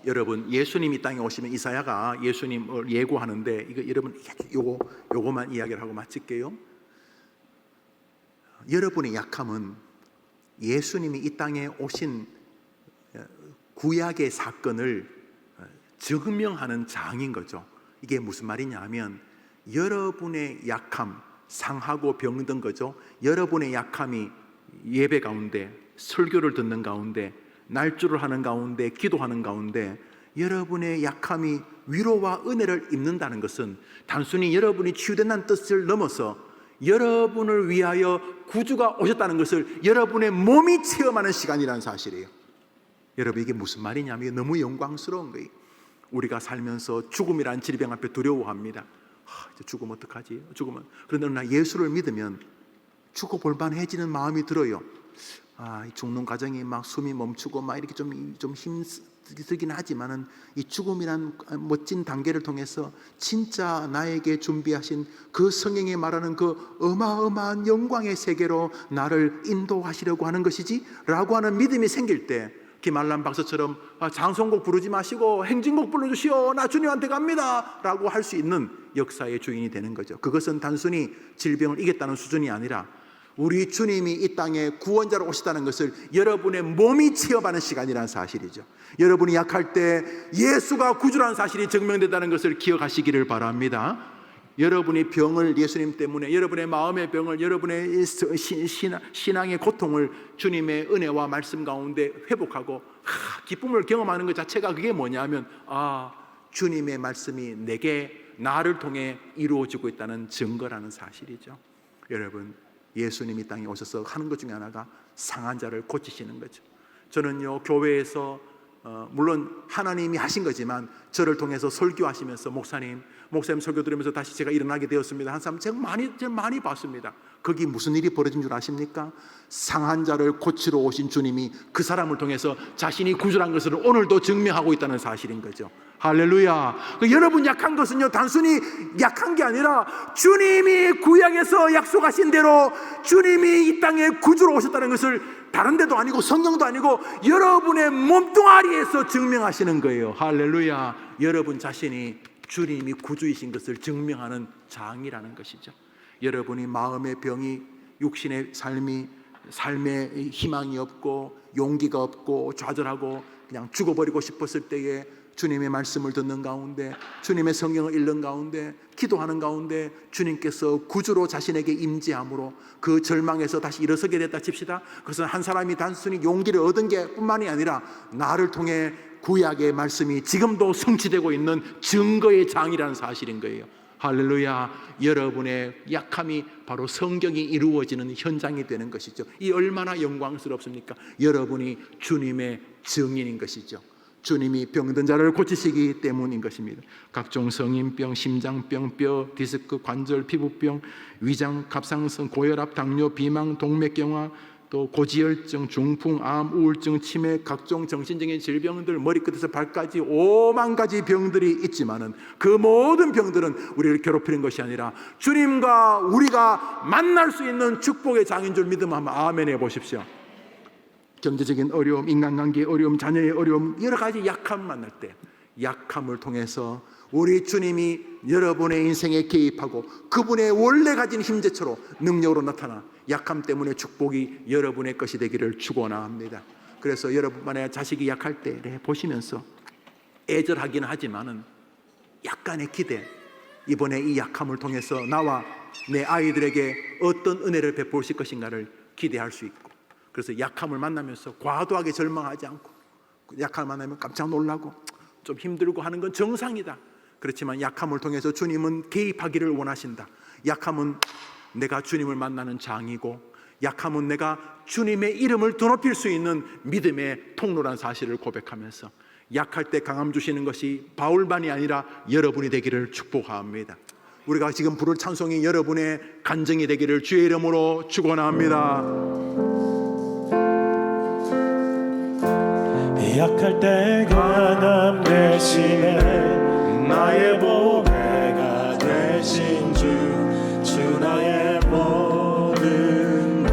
여러분 예수님이 땅에 오시면 이사야가 예수님을 예고하는데 이거 여러분 요거만 이야기를 하고 마칠게요. 여러분의 약함은 예수님이 이 땅에 오신 구약의 사건을 증명하는 장인 거죠. 이게 무슨 말이냐 하면 여러분의 약함, 상하고 병든 거죠. 여러분의 약함이 예배 가운데, 설교를 듣는 가운데, 날조를 하는 가운데, 기도하는 가운데 여러분의 약함이 위로와 은혜를 입는다는 것은 단순히 여러분이 치유된다는 뜻을 넘어서 여러분을 위하여 구주가 오셨다는 것을 여러분의 몸이 체험하는 시간이라는 사실이에요. 여러분 이게 무슨 말이냐면 너무 영광스러운 거예요. 우리가 살면서 죽음이라는 질병 앞에 두려워합니다. 이제 죽으면 어떡하지? 죽으면. 그런데 나 예수를 믿으면 죽어볼 만해지는 마음이 들어요. 이 죽는 과정이 막 숨이 멈추고 막 이렇게 좀 힘들긴 하지만은 이 죽음이란 멋진 단계를 통해서 진짜 나에게 준비하신 그 성경에 말하는 그 어마어마한 영광의 세계로 나를 인도하시려고 하는 것이지 라고 하는 믿음이 생길 때 김알람 박사처럼 장성곡 부르지 마시고 행진곡 불러주시오, 나 주님한테 갑니다 라고 할 수 있는 역사의 주인이 되는 거죠. 그것은 단순히 질병을 이겼다는 수준이 아니라 우리 주님이 이 땅에 구원자로 오시다는 것을 여러분의 몸이 체험하는 시간이라는 사실이죠. 여러분이 약할 때 예수가 구주라는 사실이 증명된다는 것을 기억하시기를 바랍니다. 여러분이 병을 예수님 때문에, 여러분의 마음의 병을, 여러분의 신앙의 고통을 주님의 은혜와 말씀 가운데 회복하고 기쁨을 경험하는 것 자체가 그게 뭐냐면 주님의 말씀이 나를 통해 이루어지고 있다는 증거라는 사실이죠. 여러분, 예수님이 땅에 오셔서 하는 것 중에 하나가 상한 자를 고치시는 거죠. 저는요, 교회에서 물론 하나님이 하신 거지만 저를 통해서 설교하시면서 목사님 설교 들으면서 다시 제가 일어나게 되었습니다 한 사람 제가 많이 봤습니다. 거기 무슨 일이 벌어진 줄 아십니까? 상한 자를 고치러 오신 주님이 그 사람을 통해서 자신이 구주란 것을 오늘도 증명하고 있다는 사실인 거죠. 할렐루야. 여러분 약한 것은요, 단순히 약한 게 아니라 주님이 구약에서 약속하신 대로 주님이 이 땅에 구주로 오셨다는 것을 다른 데도 아니고 성경도 아니고 여러분의 몸뚱아리에서 증명하시는 거예요. 할렐루야. 여러분 자신이 주님이 구주이신 것을 증명하는 장이라는 것이죠. 여러분이 마음의 병이, 육신의 삶에 희망이 없고 용기가 없고 좌절하고 그냥 죽어버리고 싶었을 때에 주님의 말씀을 듣는 가운데, 주님의 성경을 읽는 가운데, 기도하는 가운데 주님께서 구주로 자신에게 임재함으로 그 절망에서 다시 일어서게 됐다 칩시다. 그것은 한 사람이 단순히 용기를 얻은 게 뿐만이 아니라 나를 통해 구약의 말씀이 지금도 성취되고 있는 증거의 장이라는 사실인 거예요. 할렐루야. 여러분의 약함이 바로 성경이 이루어지는 현장이 되는 것이죠. 이 얼마나 영광스럽습니까? 여러분이 주님의 증인인 것이죠. 주님이 병든 자를 고치시기 때문인 것입니다. 각종 성인병, 심장병, 뼈, 디스크, 관절, 피부병, 위장, 갑상선, 고혈압, 당뇨, 비망, 동맥경화, 또 고지혈증, 중풍, 암, 우울증, 치매, 각종 정신적인 질병들, 머리끝에서 발까지 5만 가지 병들이 있지만은 그 모든 병들은 우리를 괴롭히는 것이 아니라 주님과 우리가 만날 수 있는 축복의 장인 줄 믿으면 한번 아멘 해보십시오. 경제적인 어려움, 인간관계의 어려움, 자녀의 어려움, 여러 가지 약함 만날 때 약함을 통해서 우리 주님이 여러분의 인생에 개입하고 그분의 원래 가진 힘제처로 능력으로 나타나 약함 때문에 축복이 여러분의 것이 되기를 축원합니다. 그래서 여러분만의 자식이 약할 때 보시면서 애절하긴 하지만은 약간의 기대, 이번에 이 약함을 통해서 나와 내 아이들에게 어떤 은혜를 베푸실 것인가를 기대할 수 있고, 그래서 약함을 만나면서 과도하게 절망하지 않고, 약함을 만나면 깜짝 놀라고 좀 힘들고 하는 건 정상이다. 그렇지만 약함을 통해서 주님은 개입하기를 원하신다. 약함은 내가 주님을 만나는 장이고, 약함은 내가 주님의 이름을 드높일 수 있는 믿음의 통로란 사실을 고백하면서 약할 때 강함 주시는 것이 바울만이 아니라 여러분이 되기를 축복합니다. 우리가 지금 부를 찬송이 여러분의 간증이 되기를 주의 이름으로 축원합니다. 약할 때 강함 대신에 나의 보배가 되신 주 나의 모든 것,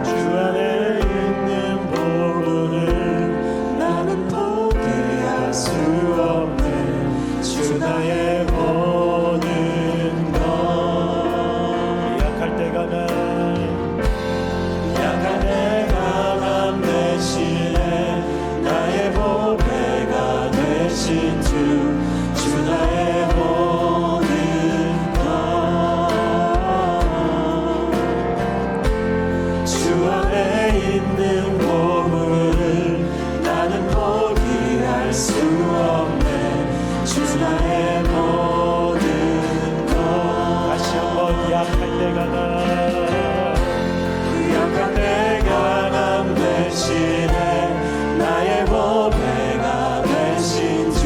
주 안에 있는 복음을 나는 포기할 수 없네. 주 나의 모든 것. 약할 때 강함 대신에 나의 보배가 되신 주 나의 모든 것, 주 안에 있는 보물을 나는 포기할 수 없네. 주 나의 모든 것. 다시 한번 약할 때 강함 대신에 나의 보배가 되신 주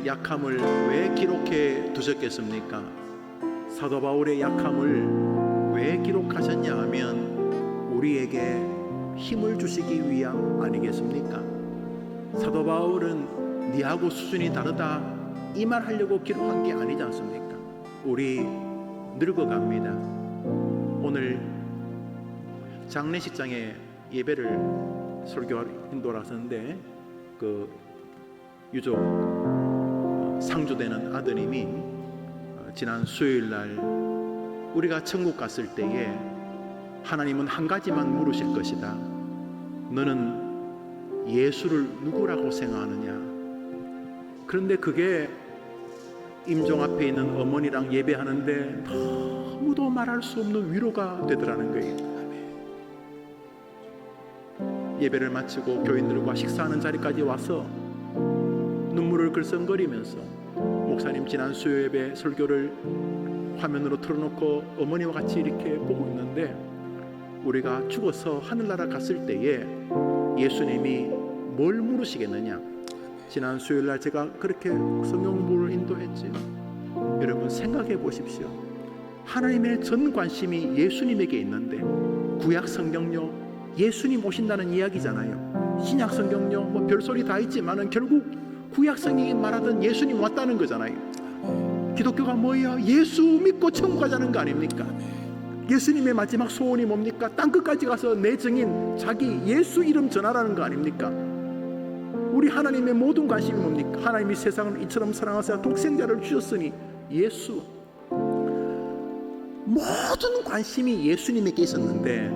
약함을 왜 기록해 두셨겠습니까? 사도 바울의 약함을 왜 기록하셨냐 하면 우리에게 힘을 주시기 위함 아니겠습니까? 사도 바울은 니하고 수준이 다르다 이 말 하려고 기록한 게 아니지 않습니까? 우리 늙어갑니다. 오늘 장례식장에 예배를 설교하러 인도를 하셨는데 그 유족 상주되는 아드님이 지난 수요일날 우리가 천국 갔을 때에 하나님은 한 가지만 물으실 것이다. 너는 예수를 누구라고 생각하느냐? 그런데 그게 임종 앞에 있는 어머니랑 예배하는데 너무도 말할 수 없는 위로가 되더라는 거예요. 예배를 마치고 교인들과 식사하는 자리까지 와서 눈물을 글썽거리면서 목사님 지난 수요 예배 설교를 화면으로 틀어놓고 어머니와 같이 이렇게 보고 있는데 우리가 죽어서 하늘나라 갔을 때에 예수님이 뭘 물으시겠느냐? 지난 수요일날 제가 그렇게 성경부를 인도했지요. 여러분 생각해 보십시오. 하나님의 전 관심이 예수님에게 있는데 구약 성경요 예수님 오신다는 이야기잖아요. 신약 성경요 뭐 별소리 다 있지만은 결국 구약 성경이 말하던 예수님 왔다는 거잖아요. 기독교가 뭐야? 예수 믿고 천국 가자는 거 아닙니까? 예수님의 마지막 소원이 뭡니까? 땅끝까지 가서 내 증인 자기 예수 이름 전하라는 거 아닙니까? 우리 하나님의 모든 관심이 뭡니까? 하나님이 세상을 이처럼 사랑하사 독생자를 주셨으니 예수. 모든 관심이 예수님에게 있었는데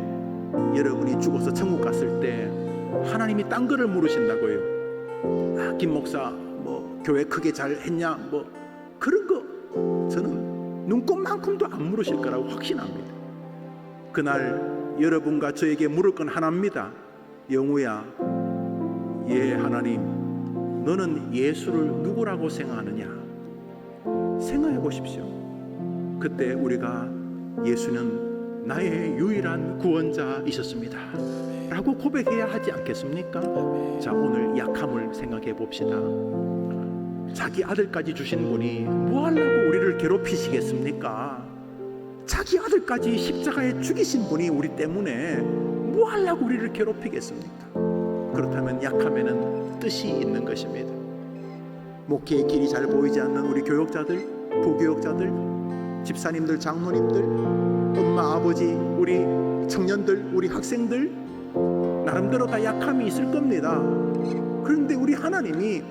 여러분이 죽어서 천국 갔을 때 하나님이 딴 거를 물으신다고요. 김 목사 뭐 교회 크게 잘 했냐 뭐 그런 거 저는 눈꼽만큼도 안 물으실 거라고 확신합니다. 그날 여러분과 저에게 물을 건 하나입니다. 영우야, 예 하나님, 너는 예수를 누구라고 생각하느냐? 생각해 보십시오. 그때 우리가 예수는 나의 유일한 구원자이셨습니다 라고 고백해야 하지 않겠습니까? 자, 오늘 약함을 생각해 봅시다. 자기 아들까지 주신 분이 뭐 하려고 우리를 괴롭히시겠습니까? 자기 아들까지 십자가에 죽이신 분이 우리 때문에 뭐 하려고 우리를 괴롭히겠습니까? 그렇다면 약함에는 뜻이 있는 것입니다. 목회의 길이 잘 보이지 않는 우리 교역자들, 부교역자들, 집사님들, 장로님들, 엄마, 아버지, 우리 청년들, 우리 학생들 나름대로 다 약함이 있을 겁니다. 그런데 우리 하나님이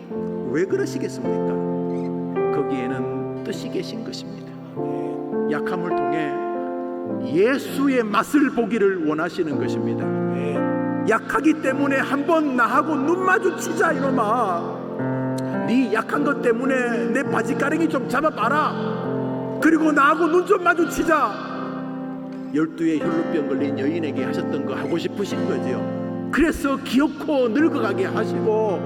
왜 그러시겠습니까? 거기에는 뜻이 계신 것입니다. 약함을 통해 예수의 맛을 보기를 원하시는 것입니다. 약하기 때문에 한번 나하고 눈 마주치자 이놈아. 네 약한 것 때문에 내 바지가랑이 좀 잡아봐라. 그리고 나하고 눈 좀 마주치자. 12의 혈루병 걸린 여인에게 하셨던 거 하고 싶으신 거지요. 그래서 기어코 늙어가게 하시고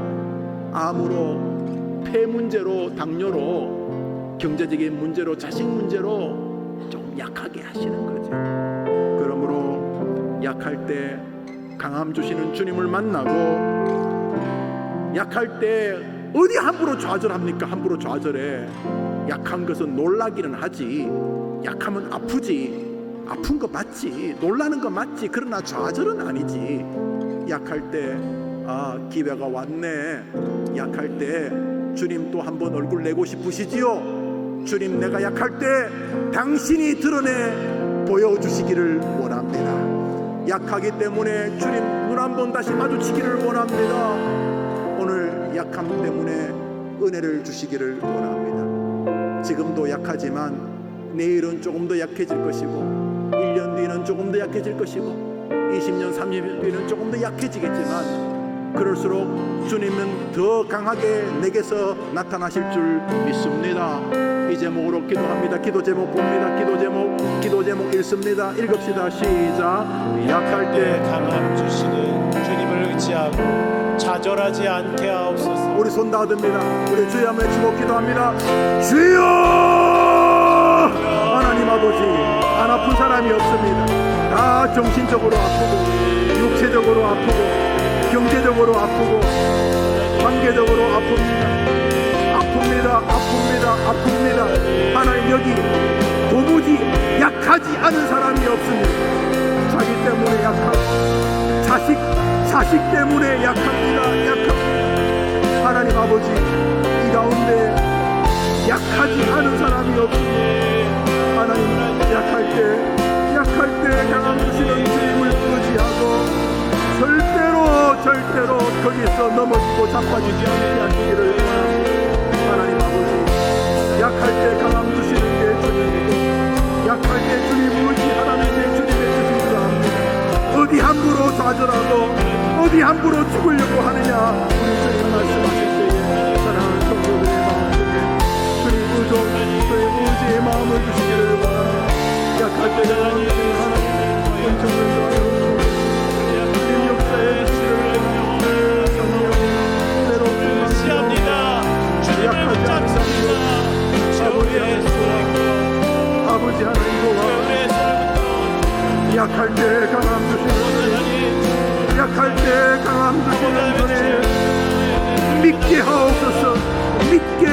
암으로, 폐 문제로, 당뇨로, 경제적인 문제로, 자식 문제로 좀 약하게 하시는 거죠. 그러므로 약할 때 강함 주시는 주님을 만나고, 약할 때 어디 함부로 좌절합니까? 함부로 좌절해. 약한 것은 놀라기는 하지. 약하면 아프지. 아픈 거 맞지. 놀라는 거 맞지. 그러나 좌절은 아니지. 약할 때 기회가 왔네. 약할 때 주님 또 한번 얼굴 내고 싶으시지요? 주님, 내가 약할 때 당신이 드러내 보여주시기를 원합니다. 약하기 때문에 주님 눈 한번 다시 마주치기를 원합니다. 오늘 약함 때문에 은혜를 주시기를 원합니다. 지금도 약하지만 내일은 조금 더 약해질 것이고 1년 뒤는 조금 더 약해질 것이고 20년 30년 뒤는 조금 더 약해지겠지만 그럴수록 주님은 더 강하게 내게서 나타나실 줄 믿습니다. 이 제목으로 기도합니다. 기도 제목 봅니다. 기도 제목 읽습니다. 읽읍시다. 시작. 약할 때 강함 주시는 주님을 의지하고 좌절하지 않게 하옵소서. 우리 손 다 듭니다. 우리 주여 한번 외치고 기도합니다. 주여! 하나님 아버지, 안 아픈 사람이 없습니다. 다 정신적으로 아프고 육체적으로 아프고 경제적으로 아프고 관계적으로 아픕니다. 아픕니다. 하나님, 여기 도무지 약하지 않은 사람이 없습니다. 자기 때문에 약하고 자식 때문에 약합니다. 하나님 아버지, 이 가운데 약하지 않은 사람이 없습니다. 하나님, 약할 때 강함 주시는 주님을 의지하고 절대로 거기서 넘어지고 자빠지지 않게 하시기를 원합니다. 하나님 아버지, 약할 때 강함 주시는 게 주님이고 약할 때 주님 의지하라는 게 주님의 뜻인 줄 압니다. 어디 함부로 좌절하고 어디 함부로 죽으려고 하느냐, 우리 주님 말씀하실 때에 사랑하는 성도들의 마음속에 주님 의지의 마음을 주시기를 원합니다. 약할 때 강함 주시는 하나님 은총을 더하여 주님 역사에 주시기를 원합니다. 성령 때로 시합니다. 주님을 붙잡습니다. 아버지 하나님 도와 약할 때 강함 주시는 약할 때 강함 주시는 주님 믿게 하옵소서. 믿게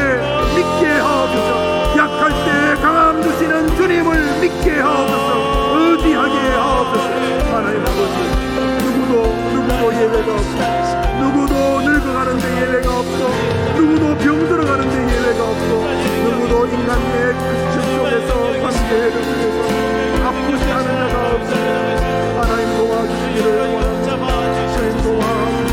하옵소서. 약할 때 강함 주시는 주님을 믿게 하옵소서. 의지하게 하옵소서. 하나님 아버지, 누구도 예외가 없고 누구도 늙어가는 데 예외가 없고 누구도 병들어가는 데 예외가 없고 누구도 인간의 그 속에서 관계를 통해서 아프지 않은 자가 없습니다. 하나님 도와주시기를 원합니다. 주님 도와주시기를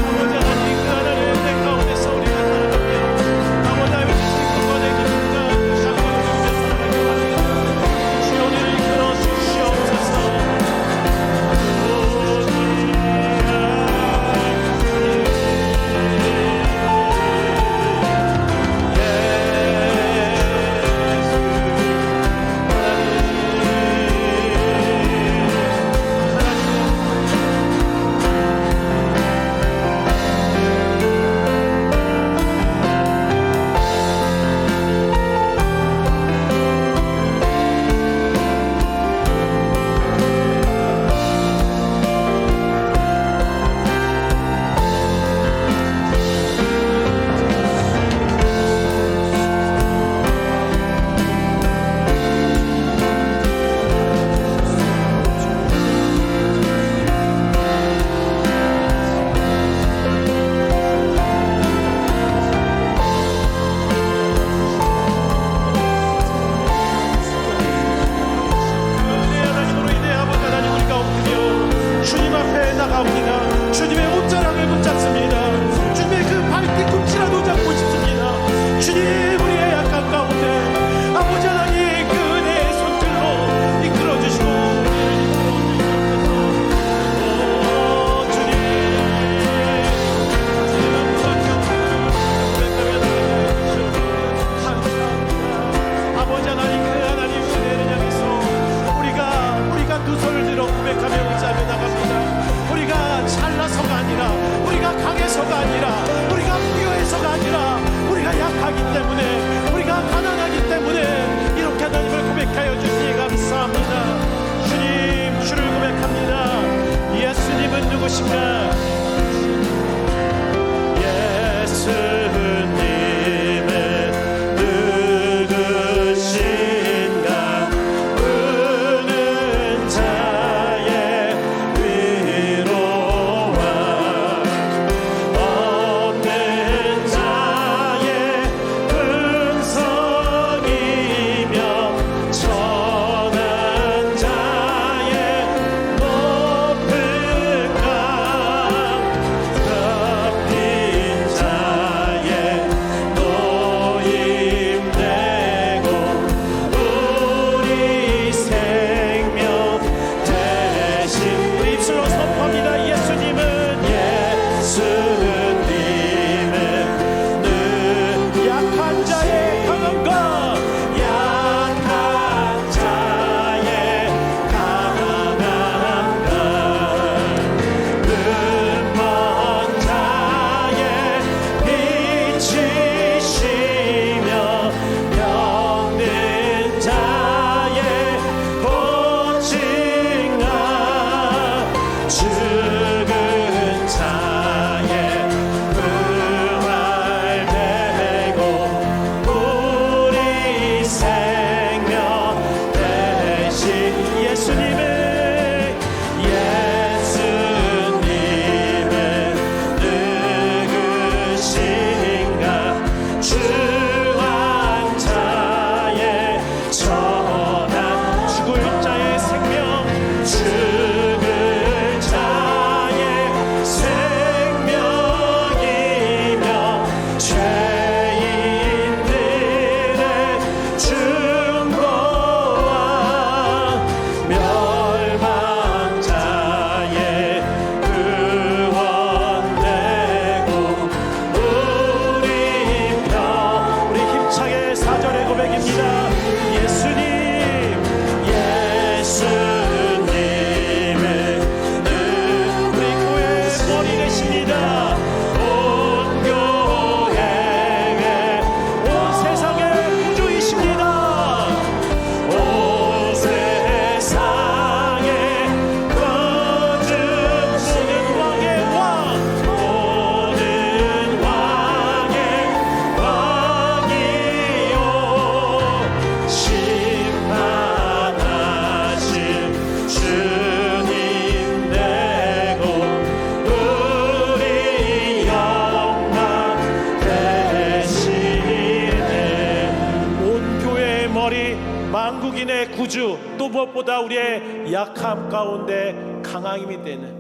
구주, 또 무엇보다 우리의 약함 가운데 강함이 되는,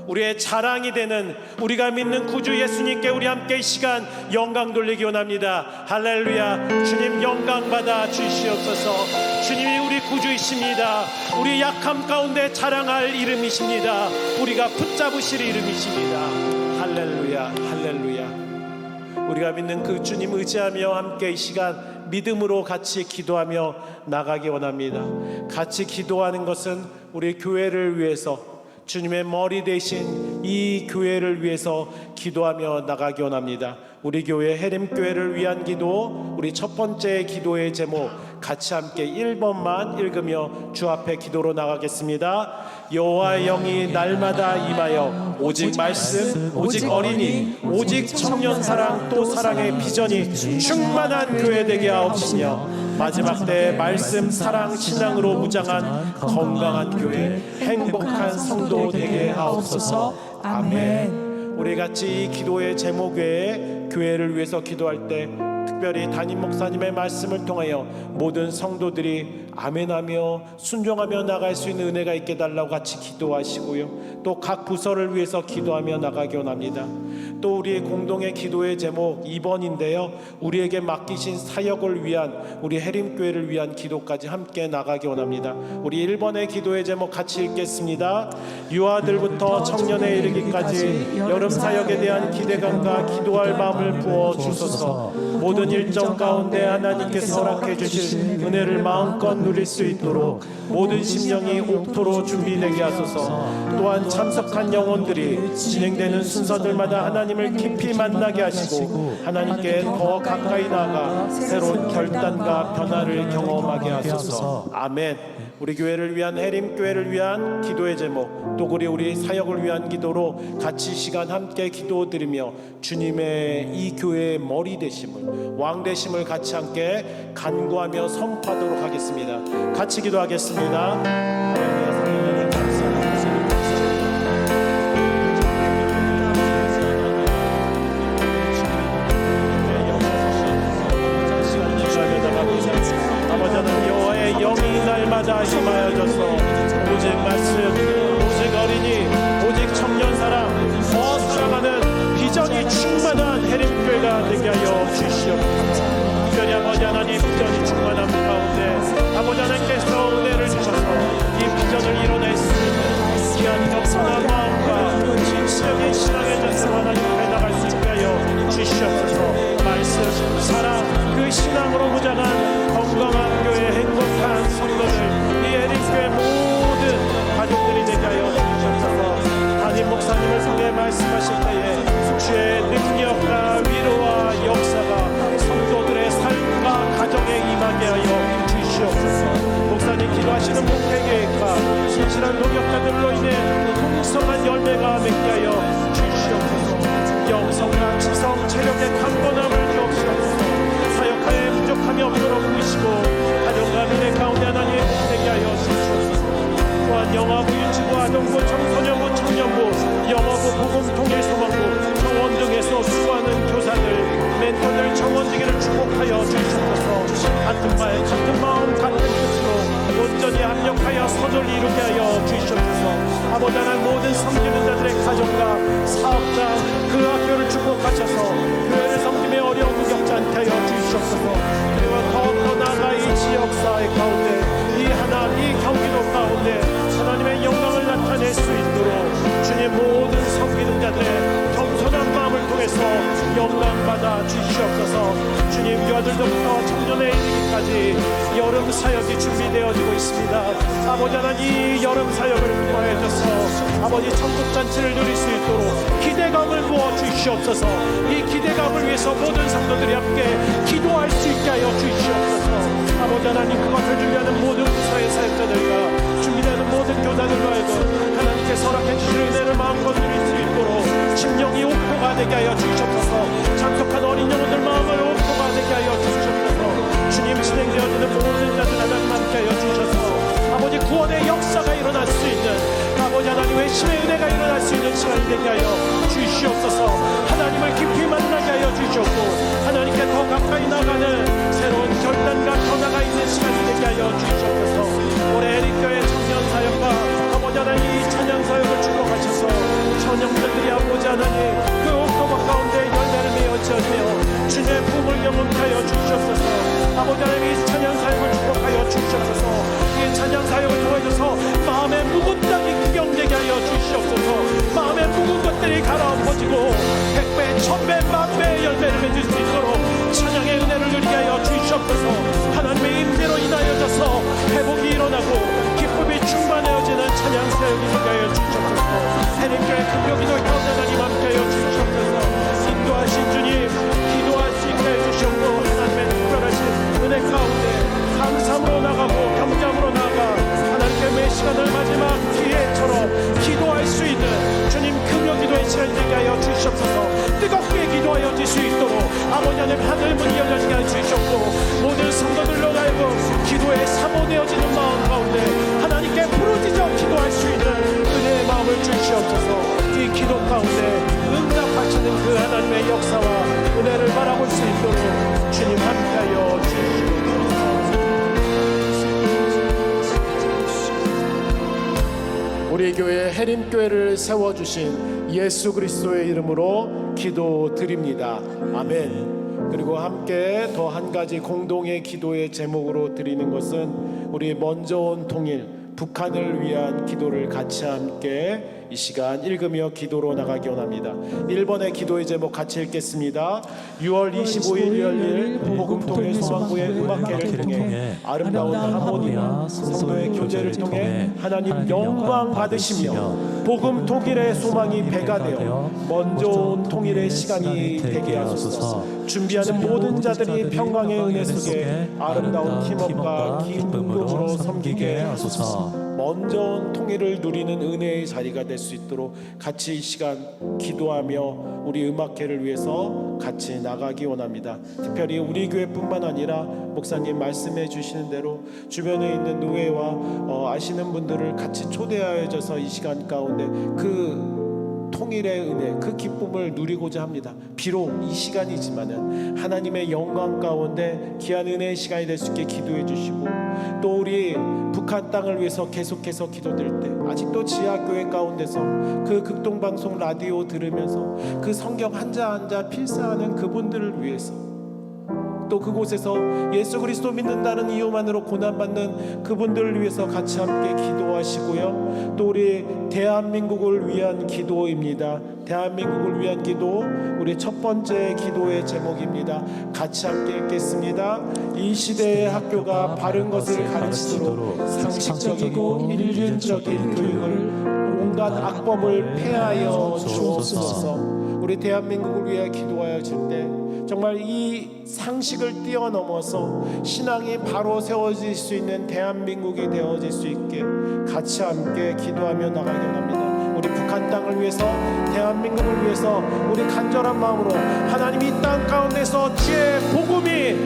우리의 자랑이 되는 우리가 믿는 구주 예수님께 우리 함께 이 시간 영광 돌리기 원합니다. 할렐루야. 주님 영광 받아 주시옵소서. 주님이 우리 구주이십니다. 우리 약함 가운데 자랑할 이름이십니다. 우리가 붙잡으실 이름이십니다. 할렐루야, 할렐루야. 우리가 믿는 그 주님 의지하며 함께 이 시간 믿음으로 같이 기도하며 나가기 원합니다. 같이 기도하는 것은 우리 교회를 위해서, 주님의 머리 대신 이 교회를 위해서 기도하며 나가기 원합니다. 우리 교회 해림교회를 위한 기도, 우리 첫 번째 기도의 제목 같이 함께 1번만 읽으며 주 앞에 기도로 나가겠습니다. 여호와의 영이 날마다 임하여 오직 말씀, 오직 어린이, 오직 청년 사랑 또 사랑의 비전이 충만한 교회 되게 하옵시며 마지막 때 말씀, 사랑, 신앙으로 무장한 건강한 교회, 행복한 성도 되게 하옵소서. 아멘. 우리 같이 이 기도의 제목 외에 교회를 위해서 기도할 때 특별히 담임 목사님의 말씀을 통하여 모든 성도들이 아멘하며 순종하며 나갈 수 있는 은혜가 있게 달라고 같이 기도하시고요. 또 각 부서를 위해서 기도하며 나가기 원합니다. 또 우리의 공동의 기도의 제목 2번인데요. 우리에게 맡기신 사역을 위한, 우리 해림교회를 위한 기도까지 함께 나가기 원합니다. 우리 1번의 기도의 제목 같이 읽겠습니다. 유아들부터 청년에 이르기까지 여름 사역에 대한 기대감과 기도할 마음을 부어 주소서. 모든 일정 가운데 하나님께서 허락해 주실 은혜를 마음껏 누릴 수 있도록 모든 심령이 옥토로 준비되게 하소서. 또한 참석한 영혼들이 진행되는 순서들마다 하나님을 깊이 만나게 하시고 하나님께 더 가까이 나아가 새로운 결단과 변화를 경험하게 하소서. 아멘. 우리 교회를 위한, 해림교회를 위한 기도의 제목, 또 우리 사역을 위한 기도로 같이 시간 함께 기도드리며 주님의 이 교회의 머리 되심을, 왕 되심을 같이 함께 간구하며 선포하도록 하겠습니다. 같이 기도하겠습니다. 영이 날마다 임하여져서 오직 말씀, 오직 어린이, 오직 청년 사랑, 더 사랑하는 비전이 충만한 해림교회가 되게 하여 주시옵소서. 특별히 아버지 하나님 비전이 충만한 가운데 아버지 하나님께서 은혜를 주셔서 이 비전을 이뤄낼 수 있는 귀한 겸손한 마음과 진실적인 신앙의 자세로 하나님께 나갈 수 있게 하여 주시옵소서. 말씀, 사랑, 그 신앙으로 무장한 건강한 교회, 행복한 성도들, 이 해림교회 모든 가족들이 되게 하여 주시옵소서. 담임 목사님을 통해 말씀하실 때에 주의 능력과 위로와 역사가 성도들의 삶과 가정에 임하게 하여 주시옵소서. 목사님 기도하시는 목회 계획과 신실한 동역자들로 인해 풍성한 열매가 맺게 하여 주시옵소서. 영성과 지성, 체력의 강건함을 주옵소서. 사역하에 부족함이 없도록 보시고 가정과 미래 가운데 하나님의 복되게 하여 주시옵소서. 또한 영아부, 유치부, 아동부, 청소년부, 청년부, 영어부, 복음, 통일, 소망부, 정원 등에서 수고하는 교사들, 멘토들, 정원지기를 축복하여 주시옵소서. 같은 말, 같은 마음, 같은 뜻으로 온전히 합력하여 선을 이루게 하여 주시옵소서. 아버지 하나님 모든 섬기는 자들의 가정과 사업자, 그 학교를 축복하셔서 교회를 섬김에 어려움을 겪지 않게 하여 주시옵소서. 그리고 더 나아가 이 지역사회 가운데, 이 하나님, 이 경기도 가운데 하나님의 영광을 나타낼 수 있도록 주님 모든 섬기는 자들의 겸손한 마음을 통해서 영광받아 주시옵소서. 주님, 유아들부터 청년에 이르기까지 여름 사역이 준비되어지고 있습니다. 아버지 하나님, 이 여름 사역을 부어주셔서 아버지 천국잔치를 누릴 수 있도록 기대감을 부어 주시옵소서. 이 기대감을 위해서 모든 성도들이 함께 기도할 수 있게 하여 주시옵소서. 아버지 하나님, 그것을 준비하는 모든 부서의 사역자들과 준비되는 모든 교단들로 하여금 하나님께서 허락해 주실 은혜를 마음껏 누릴 수 있도록 심령이 옥토가 되게 하여 주시옵소서. 참석한 어린 영혼들 마음을 옥토가 되게 하여 주시옵소서. 주님, 진행되어지는 모든 자들 하나님 함께 하여 주셔서 아버지 구원의 역사가 일어날 수 있는, 아버지 하나님 회심의 은혜가 일어날 수 있는 시간이 되게 하여 주시옵소서. 하나님을 깊이 만나게 하여 주시옵고 하나님께 더 가까이 나가는 새로운 결단 판단과 변화가 있는 시간이 되게 하여 주시옵소서. 올해 해림교회 청년사역과 아버지 하나님 이 찬양사역을 축복하셔서 청년들이 아버지 하나님 그 옥토버 가운데 열매를 맺어지며 주님의 부음을 경험케 하여 주시옵소서. 아버지 하나님 이 찬양사역을 축복하여 주시옵소서. 이 찬양사역을 통하여서 마음의 묵은 땅이 구경되게 하여 주시옵소서. 마음의 묵은 것들이 갈아엎어지고 100배, 1000배, 10,000배의 열매를 맺을 수 있도록 찬양의 은혜를 누리게 하여 주시옵소서. 하나님의 임재로 인하여져서 회복이 일어나고 기쁨이 충만해지는 찬양사역이 되게 하여 주시옵소서. 해림교회 금요기도 가운데 하나님 함께 하여 주시옵소서. 인도하신 주님 기도할 수 있게 해주시옵고 하나님의 특별하신 은혜 가운데 감사함으로 나가고 겸장으로 나아가 하나님께 매 시간을 마지막 기회처럼 기도할 수 있는 주님 금요기도의 시간이 되게 하여 주시옵소서. 뜨겁게 기도하여 줄 수 있도록 아버지 하나님 하늘 문이 열려지게 하여 주시옵고 모든 성도들로 하여금 기도에 사모되어지는 마음 가운데 하나님께 부르짖어 기도할 수 있는 은혜의 마음을 주시옵소서. 이 기도 가운데 응답하시는 그 하나님의 역사와 은혜를 바라볼 수 있도록 주님 함께하여 주시옵소서. 우리 교회 해림교회를 세워주신 예수 그리스도의 이름으로 기도드립니다. 아멘. 그리고 함께 더 한 가지 공동의 기도의 제목으로 드리는 것은 우리 먼저 온 통일 북한을 위한 기도를 같이 함께 이 시간 읽으며 기도로 나가기 원합니다. 1번의 기도의 제목 같이 읽겠습니다. 6월 25일 열릴 복음통일 소망부의 음악회를 통해 아름다운 하모니와 성도의 교제를 통해 하나님 영광 받으시며 복음 통일의 소망이 배가 되어 먼저 온 통일의 시간이 되게 하소서. 준비하는 모든 자들이 평강의 은혜 속에 아름다운 팀워크와 기쁨으로 섬기게 하소서. 먼저 온 통일을 누리는 은혜의 자리가 될 수 있도록 같이 이 시간 기도하며 우리 음악회를 위해서 같이 나가기 원합니다. 특별히 우리 교회뿐만 아니라 목사님 말씀해 주시는 대로 주변에 있는 노예와 아시는 분들을 같이 초대하여져서 이 시간 가운데 그 통일의 은혜, 그 기쁨을 누리고자 합니다. 비록 이 시간이지만은 하나님의 영광 가운데 귀한 은혜의 시간이 될 수 있게 기도해 주시고, 또 우리 북한 땅을 위해서 계속해서 기도드릴 때 아직도 지하교회 가운데서 그 극동방송 라디오 들으면서 그 성경 한자 한자 필사하는 그분들을 위해서, 또 그곳에서 예수 그리스도 믿는다는 이유만으로 고난받는 그분들을 위해서 같이 함께 기도하시고요. 또 우리 대한민국을 위한 기도입니다. 대한민국을 위한 기도, 우리 첫 번째 기도의 제목입니다. 같이 함께 읽겠습니다. 이 시대의 학교가 바른 것을 가르치도록 상식적이고 일륜적인 교육을 온갖 악법을 폐하여 주옵소서. 우리 대한민국을 위해 기도하여 줄 때 정말 이 상식을 뛰어넘어서 신앙이 바로 세워질 수 있는 대한민국이 되어질 수 있게 같이 함께 기도하며 나가기 원합니다. 우리 북한 땅을 위해서, 대한민국을 위해서 우리 간절한 마음으로 하나님 이 땅 가운데서 주의 복음이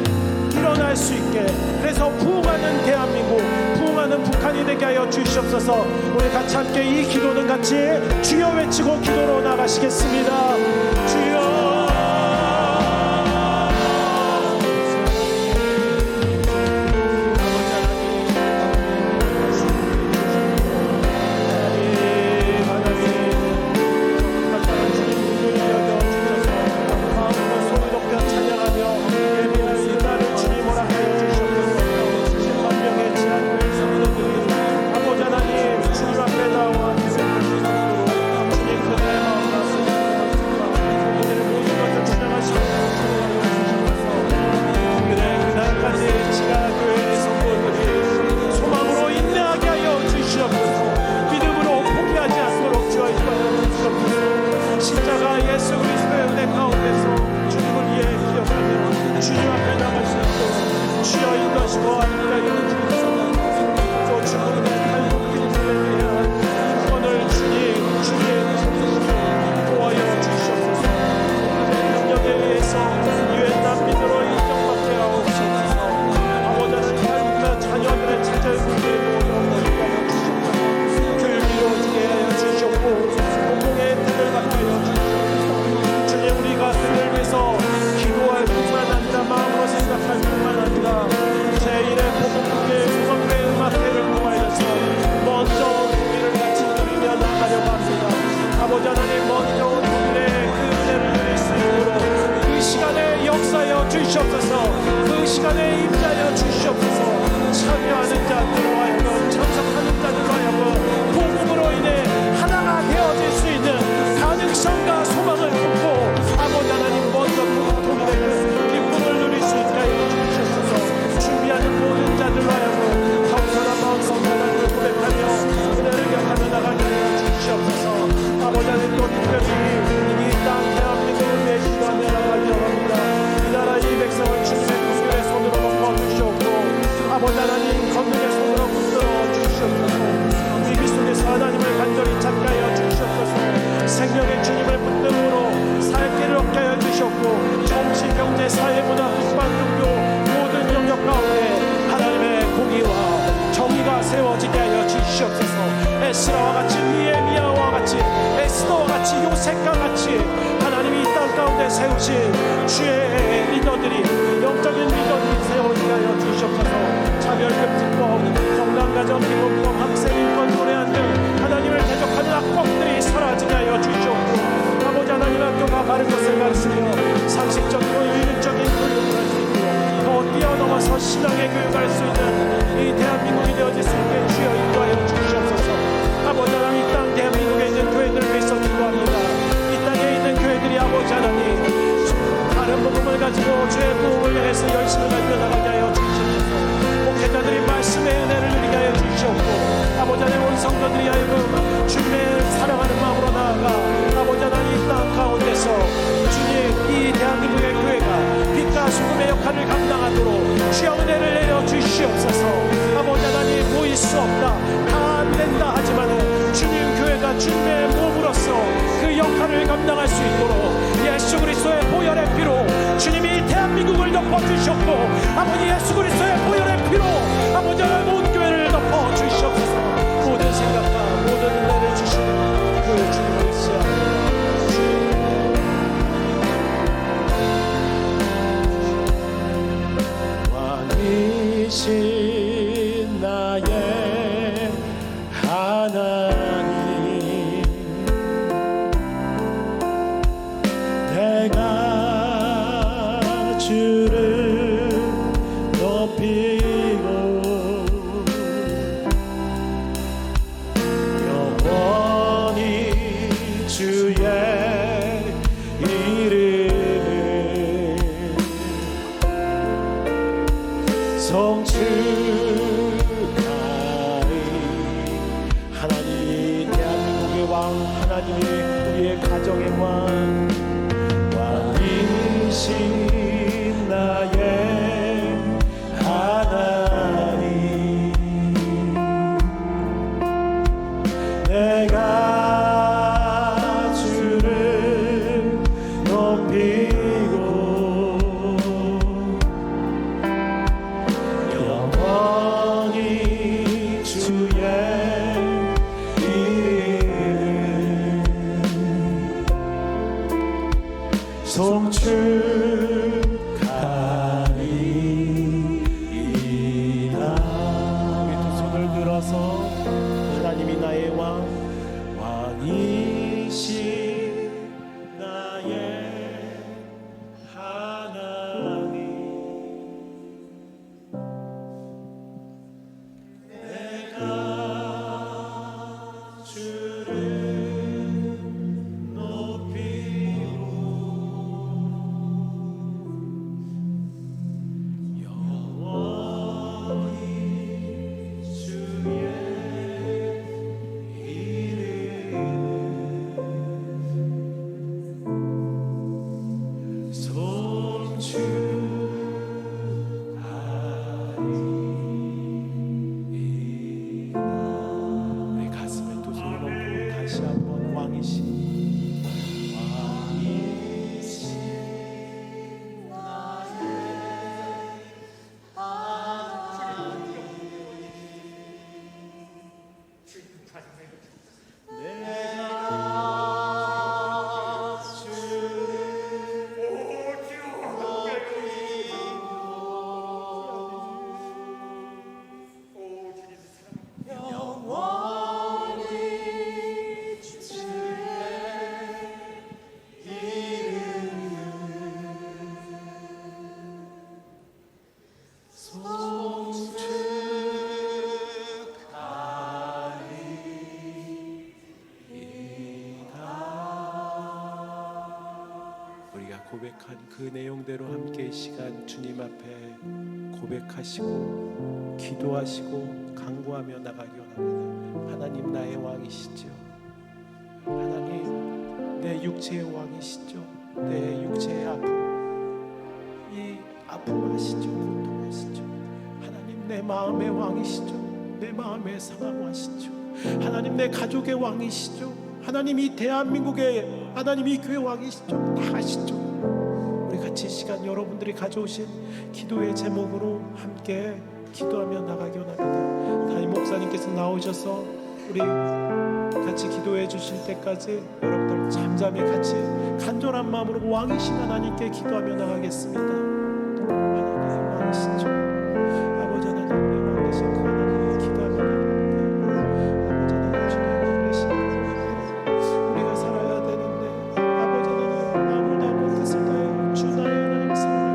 일어날 수 있게, 그래서 부흥하는 대한민국, 부흥하는 북한이 되게 하여 주시옵소서. 우리 같이 함께 이 기도는 같이 주여 외치고 기도로 나가시겠습니다. 주여. 주님 에스더와 같이, 니에미야와 같이, 에스더와 같이, 요셉과 같이 하나님이 이 땅 가운데 세우신 주의 리더들이, 영적인 리더들이 세워지게 하여 주시옵소서. 차별금지법, 성남가정, 기본법, 학생인권, 노래한 등 하나님을 대적하는 악법들이 사라지게 하여 주시옵고, 아버지 하나님, 학교가 바른 것을 가르치며 상식적이고 윤리적인 교육을 할 수 있고 더 뛰어넘어서 신앙의 교육을 할 수 있는 이 대한민국이 되어질 수 있게 주여 인도하여 주시옵소서. 아버지 하나님, 이 땅 대한민국에 있는 교회들을 위해서 기도합니다. 이 땅에 있는 교회들이 아버지 하나님 다른 복음을 가지고 주의 복음을 향해서 열심을 가지고 나가게 하여 주시옵소서. 목회자들이 말씀의 은혜를 누리게 하여 주시옵고, 아버지 하나님, 온 성도들이 하여금 주님의 사랑하는 마음으로 나아가 아버지 하나님 이 땅 가운데서 주님 이 대한민국의 교회가 빛과 소금의 역할을 감당하도록 주여 은혜를 내려 주시옵소서. 아버지 하나님, 보일 수 없다, 다 안 된다 하지만은 주님 교회가 주님의 몸으로서 그 역할을 감당할 수 있도록 예수 그리스도의 보혈의 피로 주님이 대한민국을 덮어주셨고, 아버지 예수 그리스도의 보혈의 피로 아버지 하나님 온 교회를 덮어주시옵소서. 모든 생각과 모든 은혜를 주시는 그 주님을 의지합니다. 왕이신 나의 하나님, 내가 주를 높이고 영원히 주의 이름을 성축하리. 하나님이 대한민국의 왕, 하나님이 우리의 가정의 왕, 왕이신 나의 하나님, 내가 주를 높이고 영원히 주의 이름을 송축하리이다. 우리 두 손을 들어서 하나님이 나의 왕, 왕이신 나의 하나님, 내가 주를 높이고 영원히 주의 이름을 송축하리이다. 우리 가슴에 두 손을 얹고 다시 한번 왕이신 우리가 고백한 그 내용대로 함께 이 시간 주님 앞에 고백하시고 기도하시고 간구하며 나가기 원합니다. 하나님, 나의 왕이시죠. 하나님, 내 육체의 왕이시죠. 내 육체의 아픔, 이 아픔 아시죠. 고통 아시죠. 하나님, 내 마음의 왕이시죠. 내 마음의 상황 아시죠. 하나님, 내 가족의 왕이시죠. 하나님, 이 대한민국의 하나님, 이 교회 왕이시죠. 다 아시죠. 우리 같이 이 시간 여러분들이 가져오신 기도의 제목으로 함께 기도하며 나가기 원합니다. 담임 목사님께서 나오셔서 우리 같이 기도해 주실 때까지 여러분들 잠잠히 같이 간절한 마음으로 왕이신 하나님께 기도하며 나가겠습니다. 하나님의 왕이신 주 아버지 하나님, 우리 왕 되신 그 하나님께 기도하며 나갑니다. 아버지 하나님, 주님 왕이신 우리가 살아야 되는데 아버지 하나님, 아무도 못했을 때 주 나의 하나님 사랑을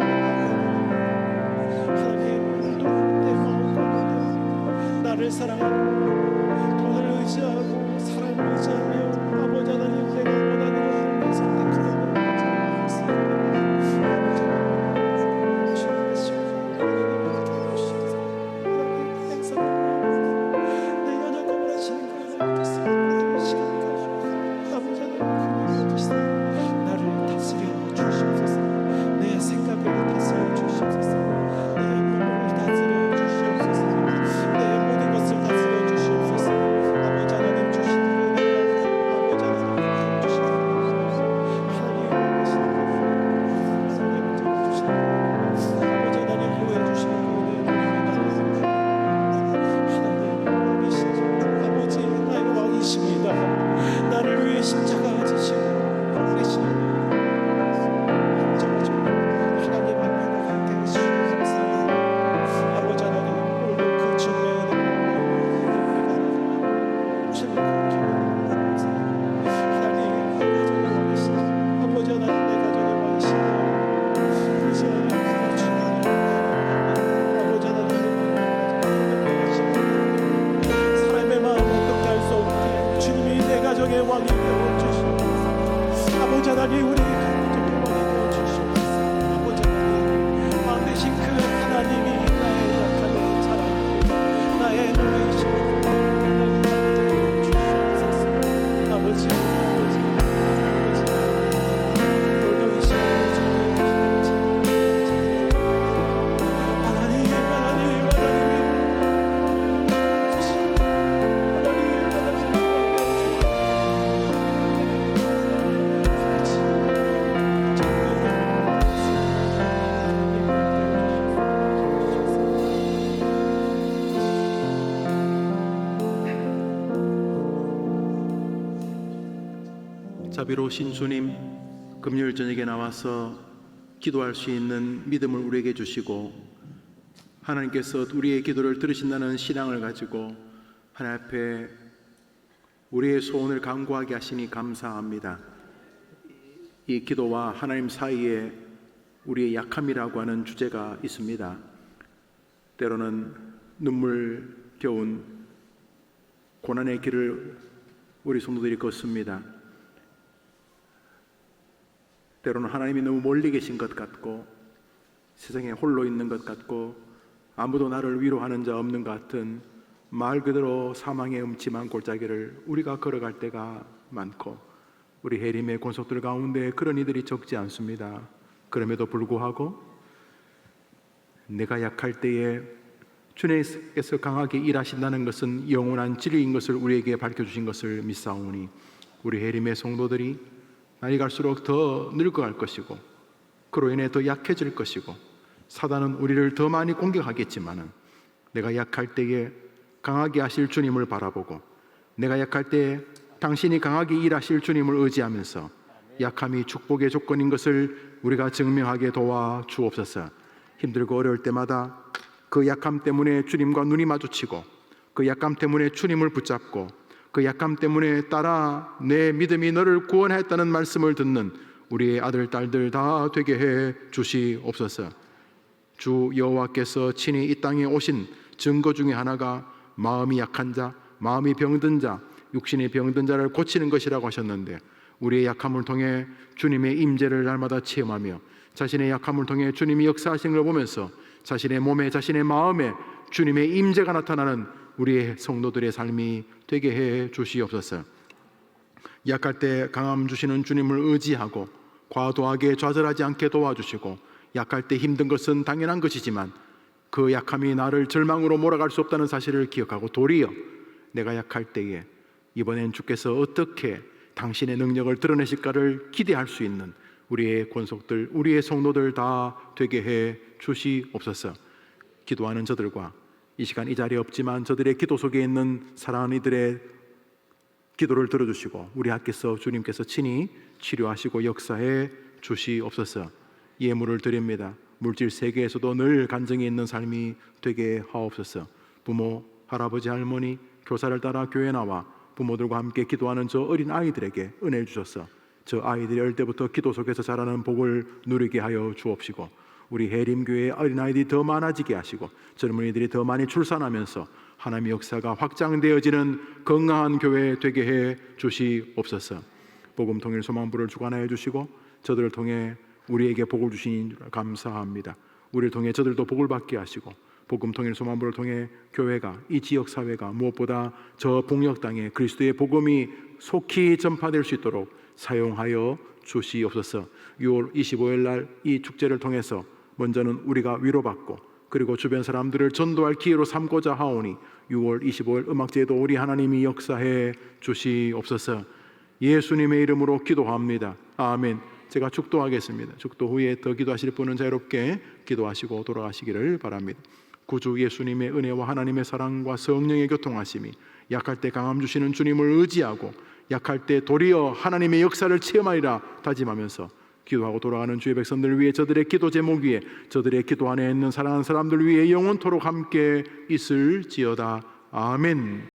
하나님, 오늘도 내 마음 가운데 나를 사랑하는 돈을 의지하고 사람을 의지하며 아버지 하나님, 내가 원하는 것을 선택하라고 하겠습니다. 아버지 하나님, 주님 말씀 하나님 함께 해주시옵소서. 하나님 행사를 내 연약함을 하시는 그 하나님께서 이 시간까지 아버지 하나님 그분이 나를 다스려 주시옵소서. 내 생각을 다스려 주시옵소서. 내 몸을 다스려 주시옵소서. 내 모든 것을 다스려 주시옵소서. 아버지 하나님 주신 은혜가 아버지 하나님 주신 하나님 하시는 하나님 주신 아버지 하나님 보여 주시는 은혜를 하나님 왕이시죠. 아버지 나의 왕이십니다. 나를 위해 십자가 지시고 계시는 하나님 앞에 나가게 해주시옵소서. 아버지 하나님, 오늘도 그 주님의 하나님, 내 가정의 왕이시니 아버지 하나님, 내 가정의 왕이시니 그래서 주님 아버지 하나님, 사람의 마음을 어떻게 할 수 없게 주님이 내 가정의 왕이 되어주시옵소서. 아버지 하나님, 우리 가정의 왕이 되어주시옵소서. 아버지 하나님, 왕 되신 그 하나님이 나의 약함을 사랑하고 나의 노예이시고 주시옵소서. 아버지, 놀라우신 하나님, 하나님, 자비로우신 주님, 금요일 저녁에 나와서 기도할 수 있는 믿음을 우리에게 주시고 하나님께서 우리의 기도를 들으신다는 신앙을 가지고 하나님 앞에 우리의 소원을 간구하게 하시니 감사합니다. 이 기도와 하나님 사이에 우리의 약함이라고 하는 주제가 있습니다. 때로는 눈물겨운 고난의 길을 우리 성도들이 걷습니다. 때로는 하나님이 너무 멀리 계신 것 같고 세상에 홀로 있는 것 같고 아무도 나를 위로하는 자 없는 것 같은 말 그대로 사망의 음침한 골짜기를 우리가 걸어갈 때가 많고 우리 해림의 권속들 가운데 그런 이들이 적지 않습니다. 그럼에도 불구하고 내가 약할 때에 주님께서 강하게 일하신다는 것은 영원한 진리인 것을 우리에게 밝혀주신 것을 믿사오니 우리 해림의 성도들이 나이 갈수록 더 늙어갈 것이고 그로 인해 더 약해질 것이고 사단은 우리를 더 많이 공격하겠지만은 내가 약할 때에 강하게 하실 주님을 바라보고 내가 약할 때에 당신이 강하게 일하실 주님을 의지하면서 약함이 축복의 조건인 것을 우리가 증명하게 도와 주옵소서. 힘들고 어려울 때마다 그 약함 때문에 주님과 눈이 마주치고 그 약함 때문에 주님을 붙잡고 그 약함 때문에 따라 내 믿음이 너를 구원하였다는 말씀을 듣는 우리의 아들 딸들 다 되게 해 주시옵소서. 주 여호와께서 친히 이 땅에 오신 증거 중에 하나가 마음이 약한 자, 마음이 병든 자, 육신이 병든 자를 고치는 것이라고 하셨는데 우리의 약함을 통해 주님의 임재를 날마다 체험하며 자신의 약함을 통해 주님이 역사하시는 걸 보면서 자신의 몸에 자신의 마음에 주님의 임재가 나타나는 우리의 성도들의 삶이 되게 해 주시옵소서. 약할 때 강함 주시는 주님을 의지하고 과도하게 좌절하지 않게 도와주시고 약할 때 힘든 것은 당연한 것이지만 그 약함이 나를 절망으로 몰아갈 수 없다는 사실을 기억하고 도리어 내가 약할 때에 이번엔 주께서 어떻게 당신의 능력을 드러내실까를 기대할 수 있는 우리의 권속들, 우리의 성도들 다 되게 해 주시옵소서. 기도하는 저들과 이 시간 이 자리에 없지만 저들의 기도 속에 있는 사랑하는 이들의 기도를 들어주시고 우리 학교에서 주님께서 친히 치료하시고 역사해 주시옵소서. 예물을 드립니다. 물질 세계에서도 늘 간증이 있는 삶이 되게 하옵소서. 부모, 할아버지, 할머니, 교사를 따라 교회 나와 부모들과 함께 기도하는 저 어린 아이들에게 은혜 주셔서 저 아이들이 어릴 때부터 기도 속에서 자라는 복을 누리게 하여 주옵시고, 우리 해림교회의 어린아이들이 더 많아지게 하시고 젊은이들이 더 많이 출산하면서 하나님의 역사가 확장되어지는 건강한 교회 되게 해 주시옵소서. 복음 통일 소망부를 주관하여 주시고 저들을 통해 우리에게 복을 주시니 감사합니다. 우리를 통해 저들도 복을 받게 하시고 복음 통일 소망부를 통해 교회가, 이 지역 사회가 무엇보다 저 북녘 땅에 그리스도의 복음이 속히 전파될 수 있도록 사용하여 주시옵소서. 6월 25일 날 이 축제를 통해서 먼저는 우리가 위로받고 그리고 주변 사람들을 전도할 기회로 삼고자 하오니 6월 25일 음악제도 우리 하나님이 역사해 주시옵소서. 예수님의 이름으로 기도합니다. 아멘. 제가 축도하겠습니다. 축도 후에 더 기도하실 분은 자유롭게 기도하시고 돌아가시기를 바랍니다. 구주 예수님의 은혜와 하나님의 사랑과 성령의 교통하심이 약할 때 강함 주시는 주님을 의지하고 약할 때 도리어 하나님의 역사를 체험하리라 다짐하면서 기도하고 돌아가는 주의 백성들을 위해, 저들의 기도 제목 위에, 저들의 기도 안에 있는 사랑하는 사람들 위해 영원토록 함께 있을지어다. 아멘.